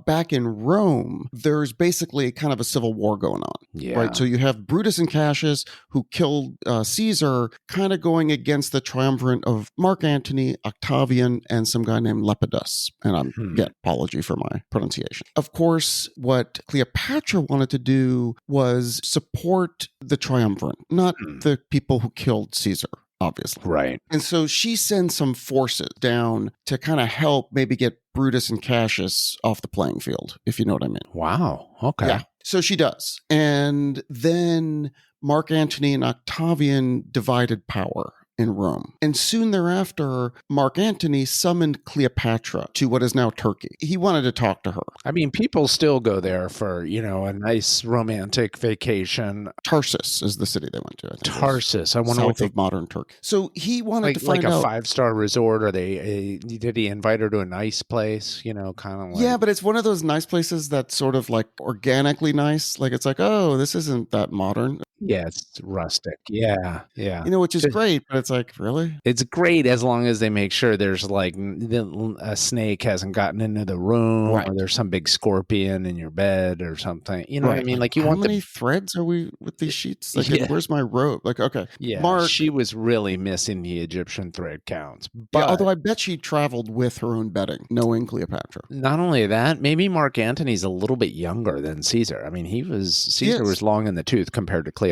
back in Rome, there's basically kind of a civil war going on. Yeah. Right? So you have Brutus and Cassius, who killed Caesar, kind of going against the triumvirate of Marc Antony, Octavian, and some guy named Lepidus. And again, apology for my pronunciation. Of course, what Cleopatra wanted to do was support the triumvirate, not the people who killed Caesar, obviously. Right. And so she sends some forces down to kind of help maybe get Brutus and Cassius off the playing field, if you know what I mean. Wow. Okay. Yeah. So she does. And then Marc Antony and Octavian divided power in Rome. And soon thereafter, Marc Antony summoned Cleopatra to what is now Turkey. He wanted to talk to her. I mean, people still go there for, a nice romantic vacation. Tarsus is the city they went to. I think Tarsus. I wonder south of modern Turkey. So he wanted to find out. Like a 5-star resort, or did he invite her to a nice place? Kind of like. Yeah, but it's one of those nice places that's sort of like organically nice. Like it's like, oh, this isn't that modern. Yeah, it's rustic. Yeah. Which is great, but it's like, really? It's great as long as they make sure there's like a snake hasn't gotten into the room, or there's some big scorpion in your bed or something. You know what I mean? Like, how many threads are we with these sheets? Like, where's my rope? Like, okay. Yeah, Marc, she was really missing the Egyptian thread counts. But although I bet she traveled with her own bedding, knowing Cleopatra. Not only that, maybe Marc Antony's a little bit younger than Caesar. I mean, Caesar was long in the tooth compared to Cleopatra.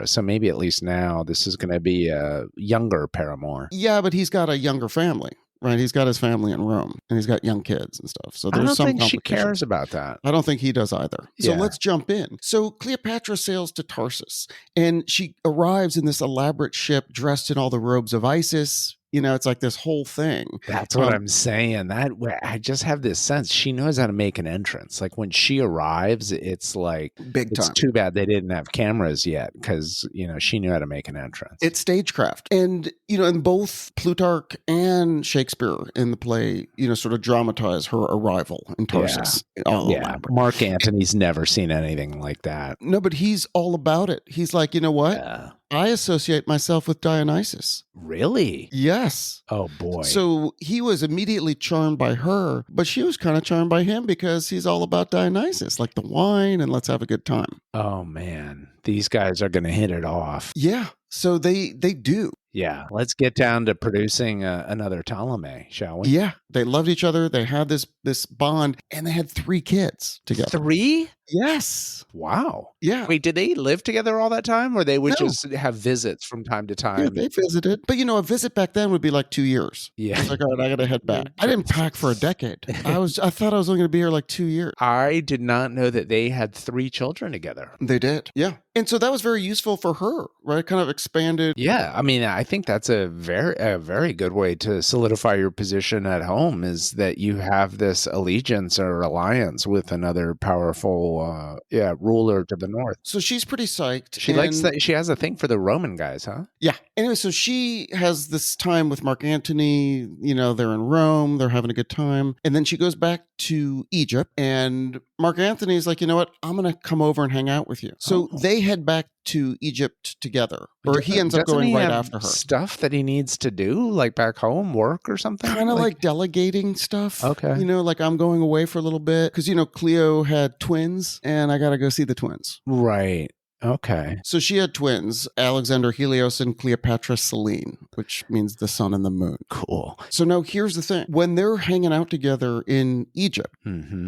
So maybe at least now this is going to be a younger paramour. Yeah, but he's got a younger family. Right, he's got his family in Rome, and he's got young kids and stuff. So there's some complications. I don't think she cares about that. I don't think he does either. So let's jump in. So Cleopatra sails to Tarsus, and she arrives in this elaborate ship dressed in all the robes of Isis. It's like this whole thing. That's what I'm saying. I just have this sense she knows how to make an entrance. Like when she arrives, it's like big time. It's too bad they didn't have cameras yet, because she knew how to make an entrance. It's stagecraft, and in both Plutarch and Shakespeare in the play, sort of dramatize her arrival in Tarsus. Yeah. Marc Antony's never seen anything like that. No, but he's all about it. He's like, you know what? Yeah. I associate myself with Dionysus. Really? Yes. Oh, boy. So he was immediately charmed by her, but she was kind of charmed by him because he's all about Dionysus, like the wine and let's have a good time. Oh, man. These guys are going to hit it off. Yeah. So they do. Yeah. Let's get down to producing another Ptolemy, shall we? Yeah. They loved each other. They had this bond, and they had 3 kids together. 3? Yes. Wow. Yeah. Wait, did they live together all that time, or they would just have visits from time to time? Yeah, they visited. But, a visit back then would be like 2 years. Yeah. It's like, all right, I got to head back. I didn't pack for a decade. I thought I was only going to be here like 2 years. I did not know that they had 3 children together. They did. Yeah. And so that was very useful for her, right? Kind of expanded. Yeah. I mean, I I think that's a very good way to solidify your position at home, is that you have this allegiance or alliance with another powerful ruler to the north. So she's pretty psyched. She likes that. She has a thing for the Roman guys, huh? Yeah. Anyway, so she has this time with Mark Antony. They're in Rome. They're having a good time. And then she goes back to Egypt. And Mark Antony is like, you know what? I'm going to come over and hang out with you. So they head back to Egypt together. Or he ends up going right after her. Stuff that he needs to do, like back home, work or something? Kind of like delegating stuff. Okay. Like I'm going away for a little bit. Because, Cleo had twins. And I got to go see the twins. Right. Okay. So she had twins, Alexander Helios and Cleopatra Selene, which means the sun and the moon. Cool. So now here's the thing. When they're hanging out together in Egypt,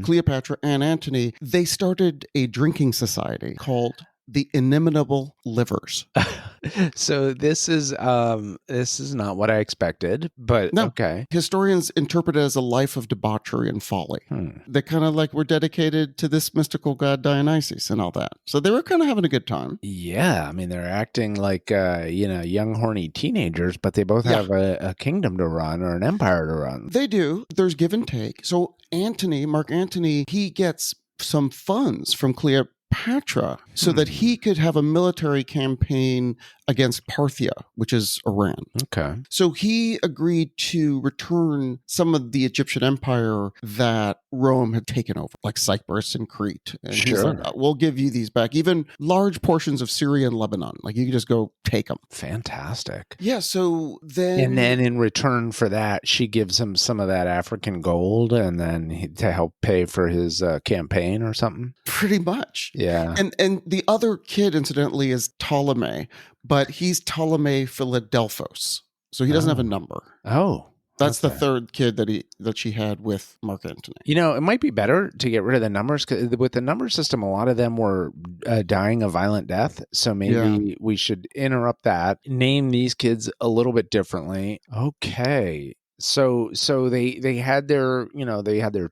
Cleopatra and Antony, they started a drinking society called the Inimitable Livers. So this is not what I expected, but no. Okay. Historians interpret it as a life of debauchery and folly. They kind of were dedicated to this mystical god Dionysus and all that. So they were kind of having a good time. Yeah, I mean they're acting like young horny teenagers, but they both have a kingdom to run or an empire to run. They do. There's give and take. So Mark Antony, he gets some funds from Cleopatra so that he could have a military campaign against Parthia, which is Iran. Okay. So he agreed to return some of the Egyptian empire that Rome had taken over, like Cyprus and Crete. And he's like, we'll give you these back. Even large portions of Syria and Lebanon. Like you can just go take them. Fantastic. Yeah, so then... And then in return for that, she gives him some of that African gold and then to help pay for his campaign or something? Pretty much. Yeah. And the other kid, incidentally, is Ptolemy, but he's Ptolemy Philadelphos. So he doesn't have a number. Oh. That's the third kid that she had with Mark Antony. It might be better to get rid of the numbers, because with the number system, a lot of them were dying a violent death. So maybe we should interrupt that. Name these kids a little bit differently. Okay. So they had their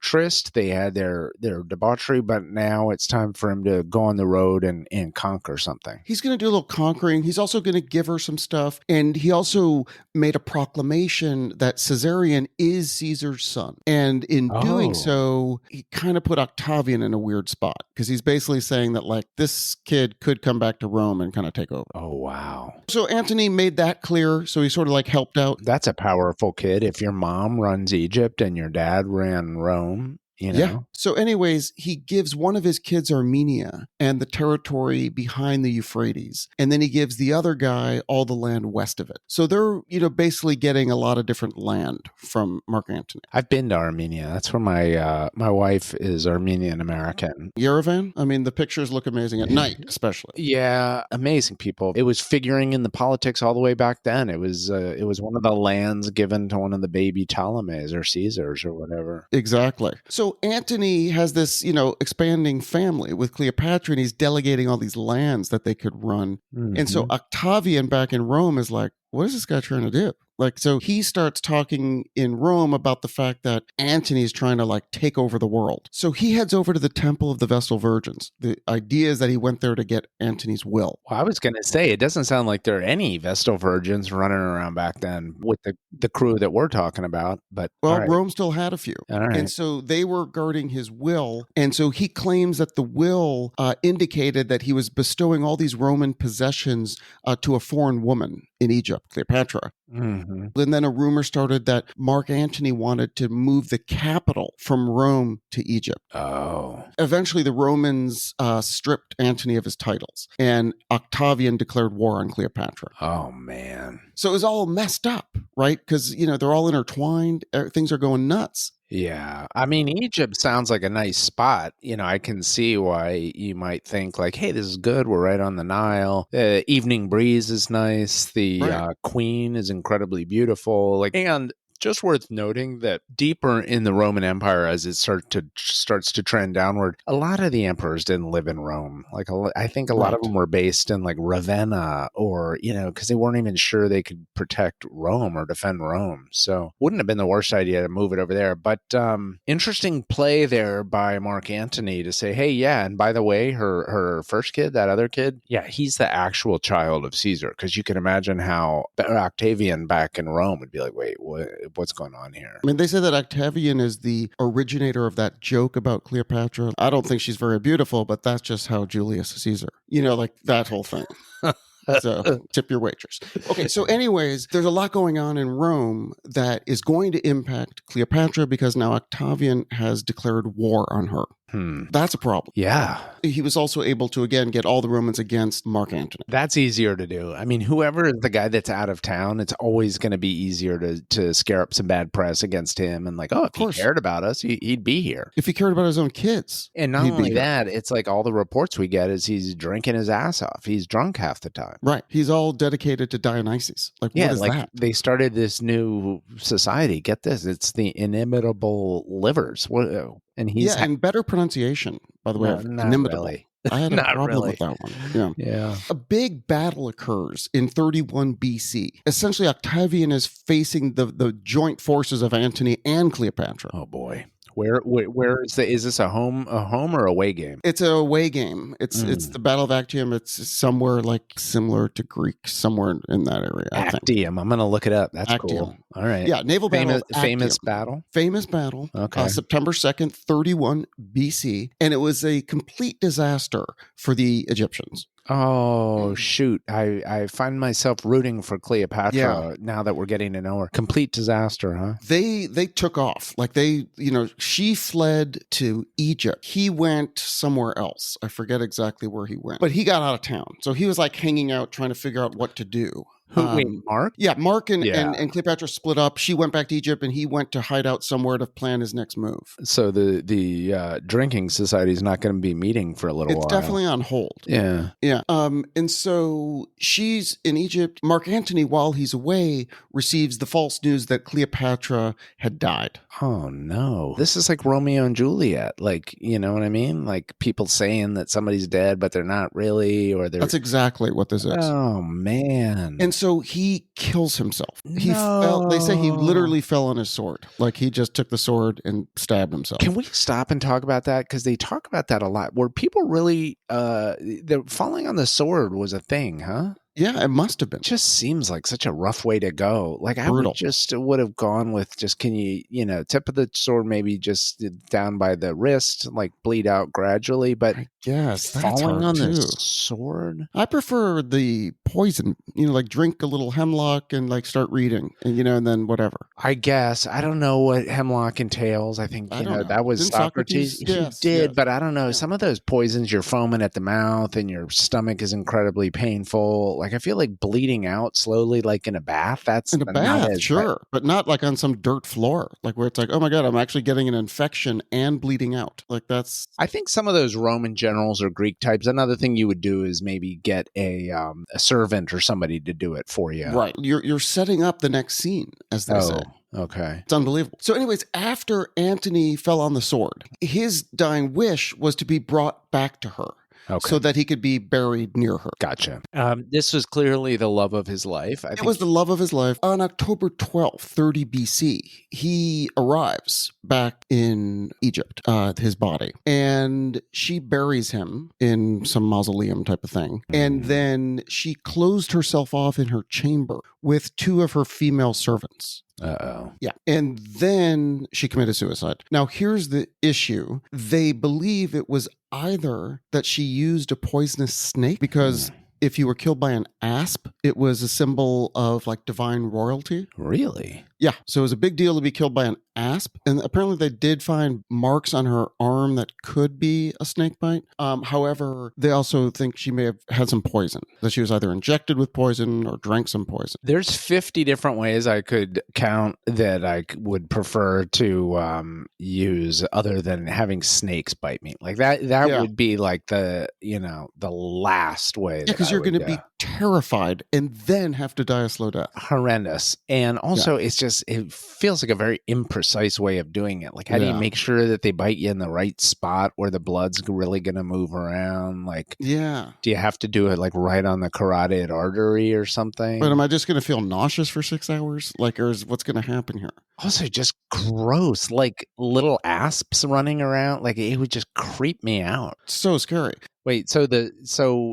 tryst, they had their debauchery, but now it's time for him to go on the road and conquer something. He's going to do a little conquering. He's also going to give her some stuff. And he also made a proclamation that Caesarion is Caesar's son. And in doing so, he kind of put Octavian in a weird spot, because he's basically saying that this kid could come back to Rome and kind of take over. Oh, wow. So Antony made that clear. So he sort of helped out. That's a powerful kid. If your mom runs Egypt and your dad ran Rome, Yeah. So anyways, he gives one of his kids Armenia and the territory behind the Euphrates. And then he gives the other guy all the land west of it. So they're, basically getting a lot of different land from Mark Antony. I've been to Armenia. That's where my wife is Armenian American. Yerevan? I mean, the pictures look amazing at night, especially. Yeah, amazing people. It was figuring in the politics all the way back then. It was one of the lands given to one of the baby Ptolemies or Caesars or whatever. Exactly. So Antony has this, expanding family with Cleopatra, and he's delegating all these lands that they could run. And so Octavian back in Rome is like, what is this guy trying to do? So he starts talking in Rome about the fact that Antony is trying to take over the world. So he heads over to the Temple of the Vestal Virgins. The idea is that he went there to get Antony's will. Well, I was going to say, it doesn't sound like there are any Vestal Virgins running around back then with the crew that we're talking about. But Rome still had a few. All right. And so they were guarding his will. And so he claims that the will indicated that he was bestowing all these Roman possessions to a foreign woman in Egypt, Cleopatra. And then a rumor started that Mark Antony wanted to move the capital from Rome to Egypt. Oh. Eventually, the Romans stripped Antony of his titles, and Octavian declared war on Cleopatra. Oh, man. So it was all messed up, right? Because, they're all intertwined. Things are going nuts. Yeah. I mean, Egypt sounds like a nice spot. I can see why you might think hey, this is good. We're right on the Nile. The evening breeze is nice. The queen is incredibly beautiful. And just worth noting that deeper in the Roman Empire, as it starts to trend downward, a lot of the emperors didn't live in Rome. Like I think a lot of them were based in like Ravenna, or because they weren't even sure they could protect Rome or defend Rome. So wouldn't have been the worst idea to move it over there. But interesting play there by Marc Antony to say, hey, yeah, and by the way, her first kid, that other kid, yeah, he's the actual child of Caesar. Because you can imagine how Octavian back in Rome would be like, wait, what's going on here? I mean, they say that Octavian is the originator of that joke about Cleopatra. I don't think she's very beautiful, but that's just how Julius Caesar, like that whole thing. So tip your waitress. Okay, so anyways, there's a lot going on in Rome that is going to impact Cleopatra because now Octavian has declared war on her. That's a problem. Yeah. He was also able to, again, get all the Romans against Marc Antony. That's easier to do. I mean, whoever is the guy that's out of town, it's always going to be easier to scare up some bad press against him. And like, if he cared about us, he'd be here. If he cared about his own kids. And not only that, it's like all the reports we get is he's drinking his ass off. He's drunk half the time. Right. He's all dedicated to Dionysus. Like, what is that? They started this new society. Get this. It's the inimitable livers. And he's and better pronunciation, by the way, of inimitable. Really. I had a problem with that one. Yeah. A big battle occurs in 31 BC. Essentially, Octavian is facing the joint forces of Antony and Cleopatra. Oh boy. Where is this a home or away game? It's a away game. It's the Battle of Actium. It's somewhere like similar to Greek, somewhere in that area. Actium. I'm gonna look it up. That's Actium. Cool. All right. Yeah, naval battle. Famous battle. Famous battle. Okay. September 2nd, 31 BC, and it was a complete disaster for the Egyptians. Oh, shoot. I find myself rooting for Cleopatra now that we're getting to know her. Complete disaster, huh? They took off. Like she fled to Egypt. He went somewhere else. I forget exactly where he went. But he got out of town. So he was like hanging out trying to figure out what to do. Wait, Marc? Yeah, Marc and Cleopatra split up. She went back to Egypt, and he went to hide out somewhere to plan his next move. So the drinking society is not going to be meeting for a little while. It's definitely on hold. Yeah. Yeah. And so she's in Egypt. Marc Antony, while he's away, receives the false news that Cleopatra had died. Oh, no. This is like Romeo and Juliet. Like, you know what I mean? Like people saying that somebody's dead, but they're not really, or they're... That's exactly what this is. Oh, man. And so he kills himself. He fell. They say he literally fell on his sword. Like he just took the sword and stabbed himself. Can we stop and talk about that? Because they talk about that a lot. Were people really, the falling on the sword was a thing, huh? Yeah, it must have been. It just seems like such a rough way to go. Like Brutal. I would have gone with just, can you, tip of the sword, maybe just down by the wrist, like bleed out gradually. But yes, falling on the sword. I prefer the poison, like drink a little hemlock and like start reading and, and then whatever. I guess. I don't know what hemlock entails. I think, that was Didn't Socrates. Yes, he did, yes. but I don't know. Some of those poisons, you're foaming at the mouth and your stomach is incredibly painful. Like I feel like bleeding out slowly, like in a bath. That's in a bath, sure, but not like on some dirt floor, like where it's like, oh my god, I'm actually getting an infection and bleeding out. Like that's. I think some of those Roman generals or Greek types. Another thing you would do is maybe get a servant or somebody to do it for you. Right, you're setting up the next scene, as they say. Okay. It's unbelievable. So anyways, after Antony fell on the sword, his dying wish was to be brought back to her. Okay. So that he could be buried near her. Gotcha. This was clearly the love of his life. It was the love of his life. On October 12th, 30 BC, he arrives back in Egypt, his body, and she buries him in some mausoleum type of thing. And then she closed herself off in her chamber with two of her female servants. Uh-oh. Yeah. And then she committed suicide. Now, here's the issue. They believe it was either that she used a poisonous snake because if you were killed by an asp, it was a symbol of like divine royalty. Really? Yeah. So it was a big deal to be killed by an asp. And apparently they did find marks on her arm that could be a snake bite. However, they also think she may have had some poison, that she was either injected with poison or drank some poison. There's 50 different ways I could count that I would prefer to use other than having snakes bite me. Like that would be like the last way. Yeah, because you're going to be terrified and then have to die a slow death. Horrendous. And also, it feels like a very imprecise way of doing it. Like, how do you make sure that they bite you in the right spot where the blood's really going to move around? Like, do you have to do it like right on the carotid artery or something? But am I just going to feel nauseous for 6 hours? Like, or is what's going to happen here? Also, just gross, like little asps running around. Like, it would just creep me out. So scary. Wait, so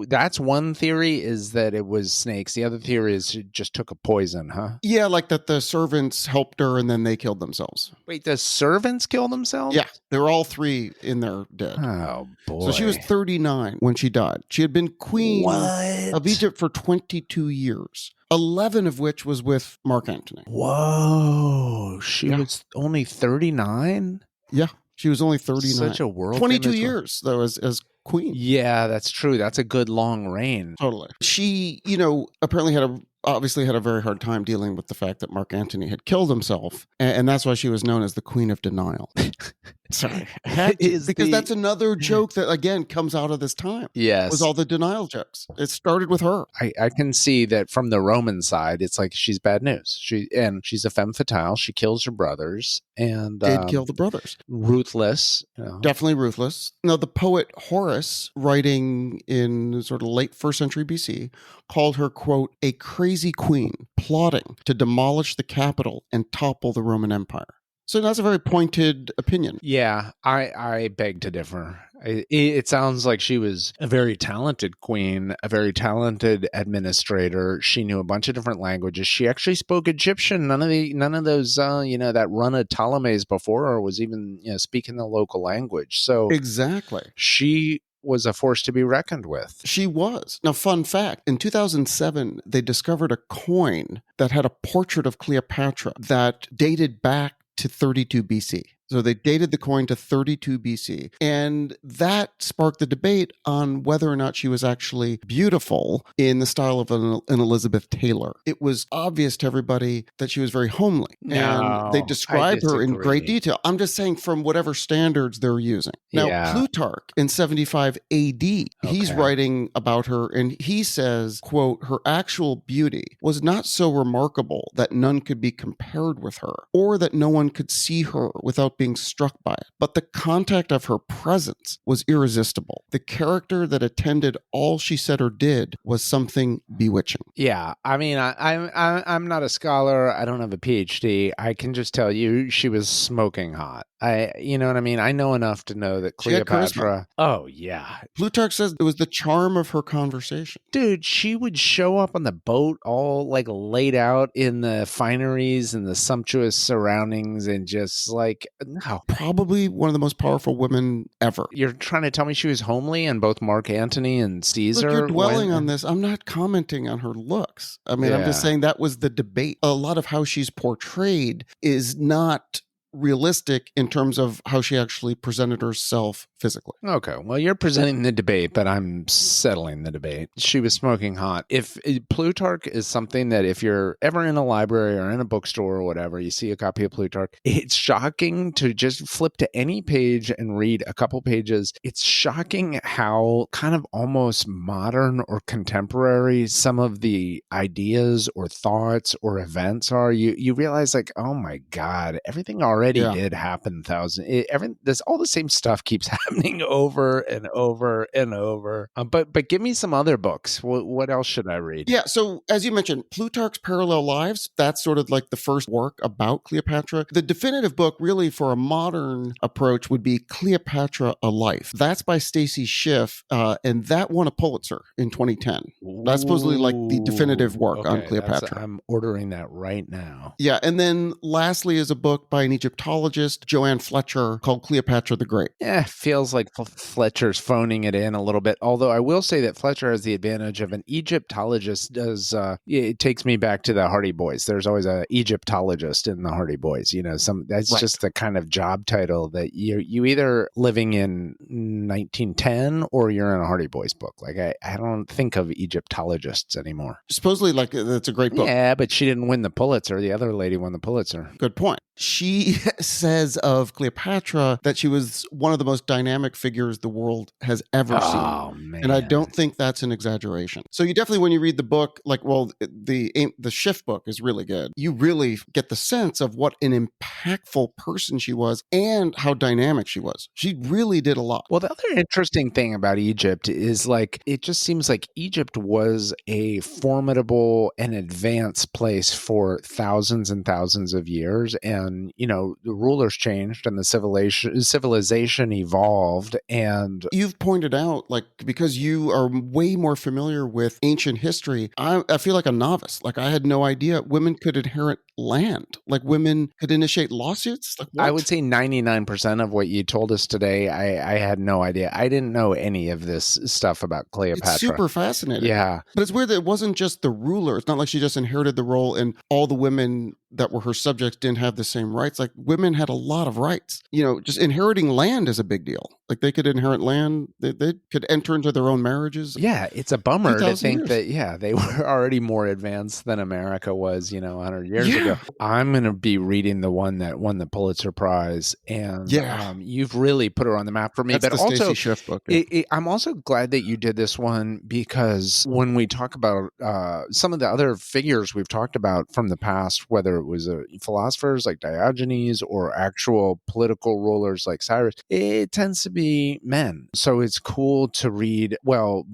that's one theory, is that it was snakes. The other theory is she just took a poison, huh? Yeah, like that the servants helped her and then they killed themselves. Wait, the servants killed themselves? Yeah, they were all 3 in there dead. Oh, boy. So she was 39 when she died. She had been queen of Egypt for 22 years. 11 of which was with Marc Antony. Whoa, she was only 39? Yeah, she was only 39. Such a world 22 years, though, as queen. Yeah, that's true. That's a good long reign. Totally. She, apparently obviously had a very hard time dealing with the fact that Marc Antony had killed himself, and that's why she was known as the Queen of Denial. Sorry, because that's another joke that again comes out of this time. Yes, was all the denial jokes. It started with her. I can see that from the Roman side. It's like she's bad news. She's a femme fatale. She kills her brothers and did kill the brothers. Ruthless, definitely ruthless. Now, the poet Horace, writing in sort of late 1st century BC, called her, quote, a crazy queen plotting to demolish the capital and topple the Roman Empire. So that's a very pointed opinion. Yeah, I beg to differ. It sounds like she was a very talented queen, a very talented administrator. She knew a bunch of different languages. She actually spoke Egyptian. None of those, that run of Ptolemies before her was even speaking the local language. So exactly, she was a force to be reckoned with. She was. Now, fun fact, in 2007, they discovered a coin that had a portrait of Cleopatra that dated back to 32 BC. So they dated the coin to 32 BC. And that sparked the debate on whether or not she was actually beautiful in the style of an Elizabeth Taylor. It was obvious to everybody that she was very homely. And they described her in great detail. I'm just saying from whatever standards they're using. Now, Plutarch in 75 AD, he's writing about her and he says, quote, her actual beauty was not so remarkable that none could be compared with her, or that no one could see her without being struck by it. But the contact of her presence was irresistible. The character that attended all she said or did was something bewitching. Yeah, I mean, I'm not a scholar. I don't have a PhD. I can just tell you she was smoking hot. You know what I mean? I know enough to know that Cleopatra. Oh, yeah. Plutarch says it was the charm of her conversation. Dude, she would show up on the boat all like laid out in the fineries and the sumptuous surroundings and just like, no. Probably one of the most powerful women ever. You're trying to tell me she was homely in both Marc Antony and Caesar? Look, you're dwelling on this. I'm not commenting on her looks. I mean, I'm just saying that was the debate. A lot of how she's portrayed is not realistic in terms of how she actually presented herself physically. Okay, well, you're presenting the debate, but I'm settling the debate. She was smoking hot. If Plutarch is something that if you're ever in a library or in a bookstore or whatever, you see a copy of Plutarch, it's shocking to just flip to any page and read a couple pages. It's shocking how kind of almost modern or contemporary some of the ideas or thoughts or events are. You realize like, oh my God, everything already did happen all the same stuff keeps happening over and over and over. But give me some other books. What else should I read? Yeah, so as you mentioned, Plutarch's Parallel Lives, that's sort of like the first work about Cleopatra. The definitive book really for a modern approach would be Cleopatra, A Life. That's by Stacy Schiff, and that won a Pulitzer in 2010. That's supposedly like the definitive work on Cleopatra. I'm ordering that right now. Yeah, and then lastly is a book by an Egyptologist, Joanne Fletcher, called Cleopatra the Great. Yeah, feels like Fletcher's phoning it in a little bit. Although I will say that Fletcher has the advantage of an Egyptologist. It takes me back to the Hardy Boys. There's always an Egyptologist in the Hardy Boys. That's just the kind of job title that you either living in 1910 or you're in a Hardy Boys book. Like I don't think of Egyptologists anymore. Supposedly, like that's a great book. Yeah, but she didn't win the Pulitzer. The other lady won the Pulitzer. Good point. She says of Cleopatra that she was one of the most dynamic figures the world has ever seen. Oh And I man. don't think that's an exaggeration. So you definitely, when you read the book, like, well, the Schiff book is really good. You really get the sense of what an impactful person she was and how dynamic she was. She really did a lot. Well, the other interesting thing about Egypt is like it just seems like Egypt was a formidable and advanced place for thousands and thousands of years. And, you know, the rulers changed and the civilization evolved. And You've pointed out, like, because you are way more familiar with ancient history, I feel like a novice. Like, I had no idea women could inherit land. Like, women could initiate lawsuits. Like, what? I would say 99% of what you told us today, I had no idea. I didn't know any of this stuff about Cleopatra. It's super fascinating. Yeah. But it's weird that it wasn't just the ruler. It's not like she just inherited the role and all the women that were her subjects didn't have the same rights. Like, women had a lot of rights. You know, just inheriting land is a big deal. Like, they could inherit land. They could enter into their own marriages. Yeah, it's a bummer to 2,000 think years. that, yeah, they were already more advanced than America was, you know, 100 years ago. I'm going to be reading the one that won the Pulitzer Prize. And you've really put her on the map for me. That's but the also, Stacey Schiff book. Yeah. I'm also glad that you did this one because when we talk about some of the other figures we've talked about from the past, whether it was philosophers like Diogenes or actual political rulers like Cyrus, it tends to be men. So it's cool to read. Well,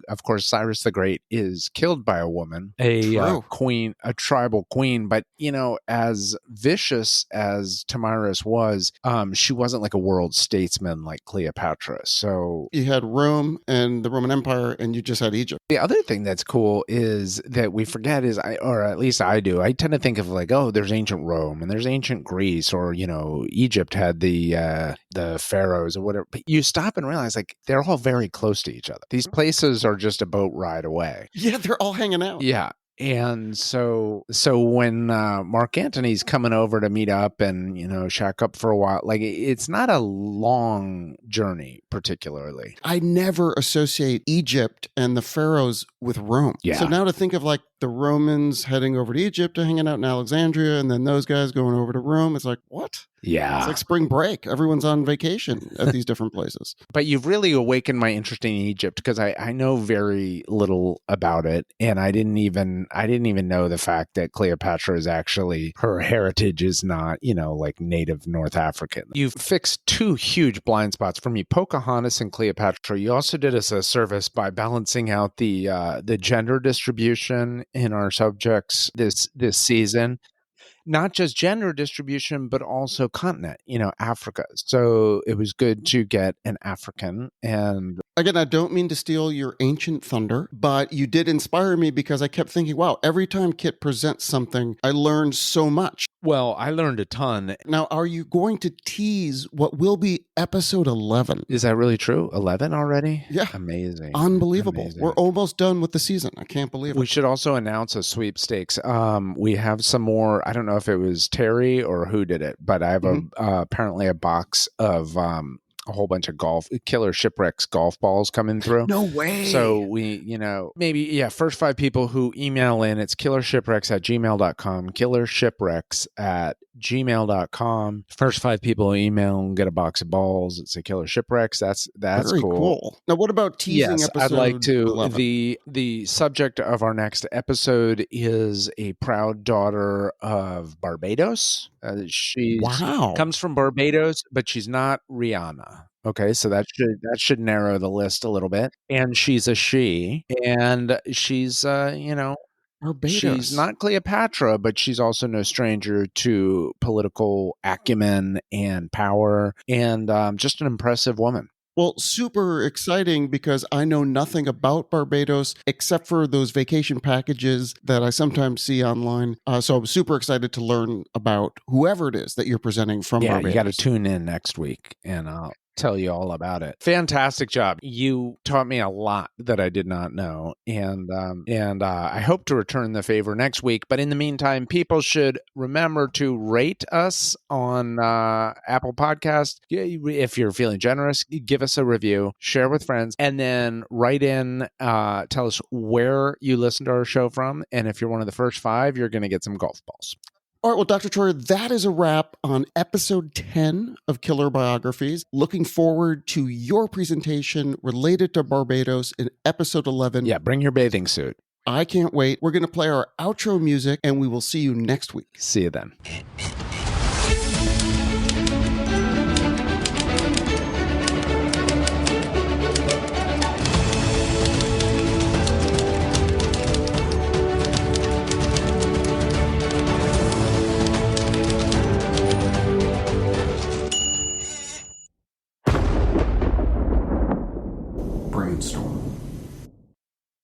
of course, Cyrus the Great is killed by a woman, a queen, a tribal queen. But, you know, as vicious as Tamiris was, she wasn't like a world statesman like Cleopatra. So you had Rome and the Roman Empire, and you just had Egypt. The other thing that's cool is that we forget is, or at least I do, I tend to think of like, oh, there's ancient Rome and there's ancient Greece, or, you know, Egypt had the pharaohs or whatever. But you stop and realize like they're all very close to each other. These places are just a boat ride away. Yeah, they're all hanging out. Yeah. And so when Marc Antony's coming over to meet up and, you know, shack up for a while, like it's not a long journey particularly. I never associate Egypt and the pharaohs with Rome. Yeah. So now to think of like the Romans heading over to Egypt and hanging out in Alexandria and then those guys going over to Rome, it's like, what? Yeah. It's like spring break. Everyone's on vacation at these different places. But you've really awakened my interest in Egypt because I know very little about it. And I didn't even know the fact that Cleopatra is actually, her heritage is not, you know, like native North African. You've fixed two huge blind spots for me, Pocahontas and Cleopatra. You also did us a service by balancing out the gender distribution in our subjects this season. Not just gender distribution, but also continent, you know, Africa. So it was good to get an African. And again, I don't mean to steal your ancient thunder, but you did inspire me because I kept thinking, wow, every time Kit presents something, I learned so much. Well, I learned a ton. Now, are you going to tease what will be episode 11? Is that really true? 11 already? Yeah. Amazing. Unbelievable. Amazing. We're almost done with the season. I can't believe it. We should also announce a sweepstakes. We have some more. I don't know if it was Terry or who did it, but I have apparently a box of a whole bunch of killer shipwrecks golf balls coming through. No way. So we, you know, maybe, first 5 people who email in, it's killershipwrecks@gmail.com, killershipwrecks@gmail.com. First 5 people who email and get a box of balls. It's a Killer Shipwrecks. That's very cool. Now, what about teasing episode I'd like to. 11? The subject of our next episode is a proud daughter of Barbados. She comes from Barbados, but she's not Rihanna. Okay, so that should narrow the list a little bit. And she's a she, and she's you know, Barbados. She's not Cleopatra, but she's also no stranger to political acumen and power, and just an impressive woman. Well, super exciting because I know nothing about Barbados except for those vacation packages that I sometimes see online. So I'm super excited to learn about whoever it is that you're presenting from Barbados. You got to tune in next week, and I'll tell you all about it. Fantastic job. You taught me a lot that I did not know, and I hope to return the favor next week. But in the meantime, people should remember to rate us on Apple Podcast. If you're feeling generous, give us a review, share with friends, and then write in, tell us where you listen to our show from, and if you're one of the first 5, you're going to get some golf balls. All right, well, Dr. Troyer, that is a wrap on episode 10 of Killer Biographies. Looking forward to your presentation related to Barbados in episode 11. Yeah, bring your bathing suit. I can't wait. We're going to play our outro music, and we will see you next week. See you then.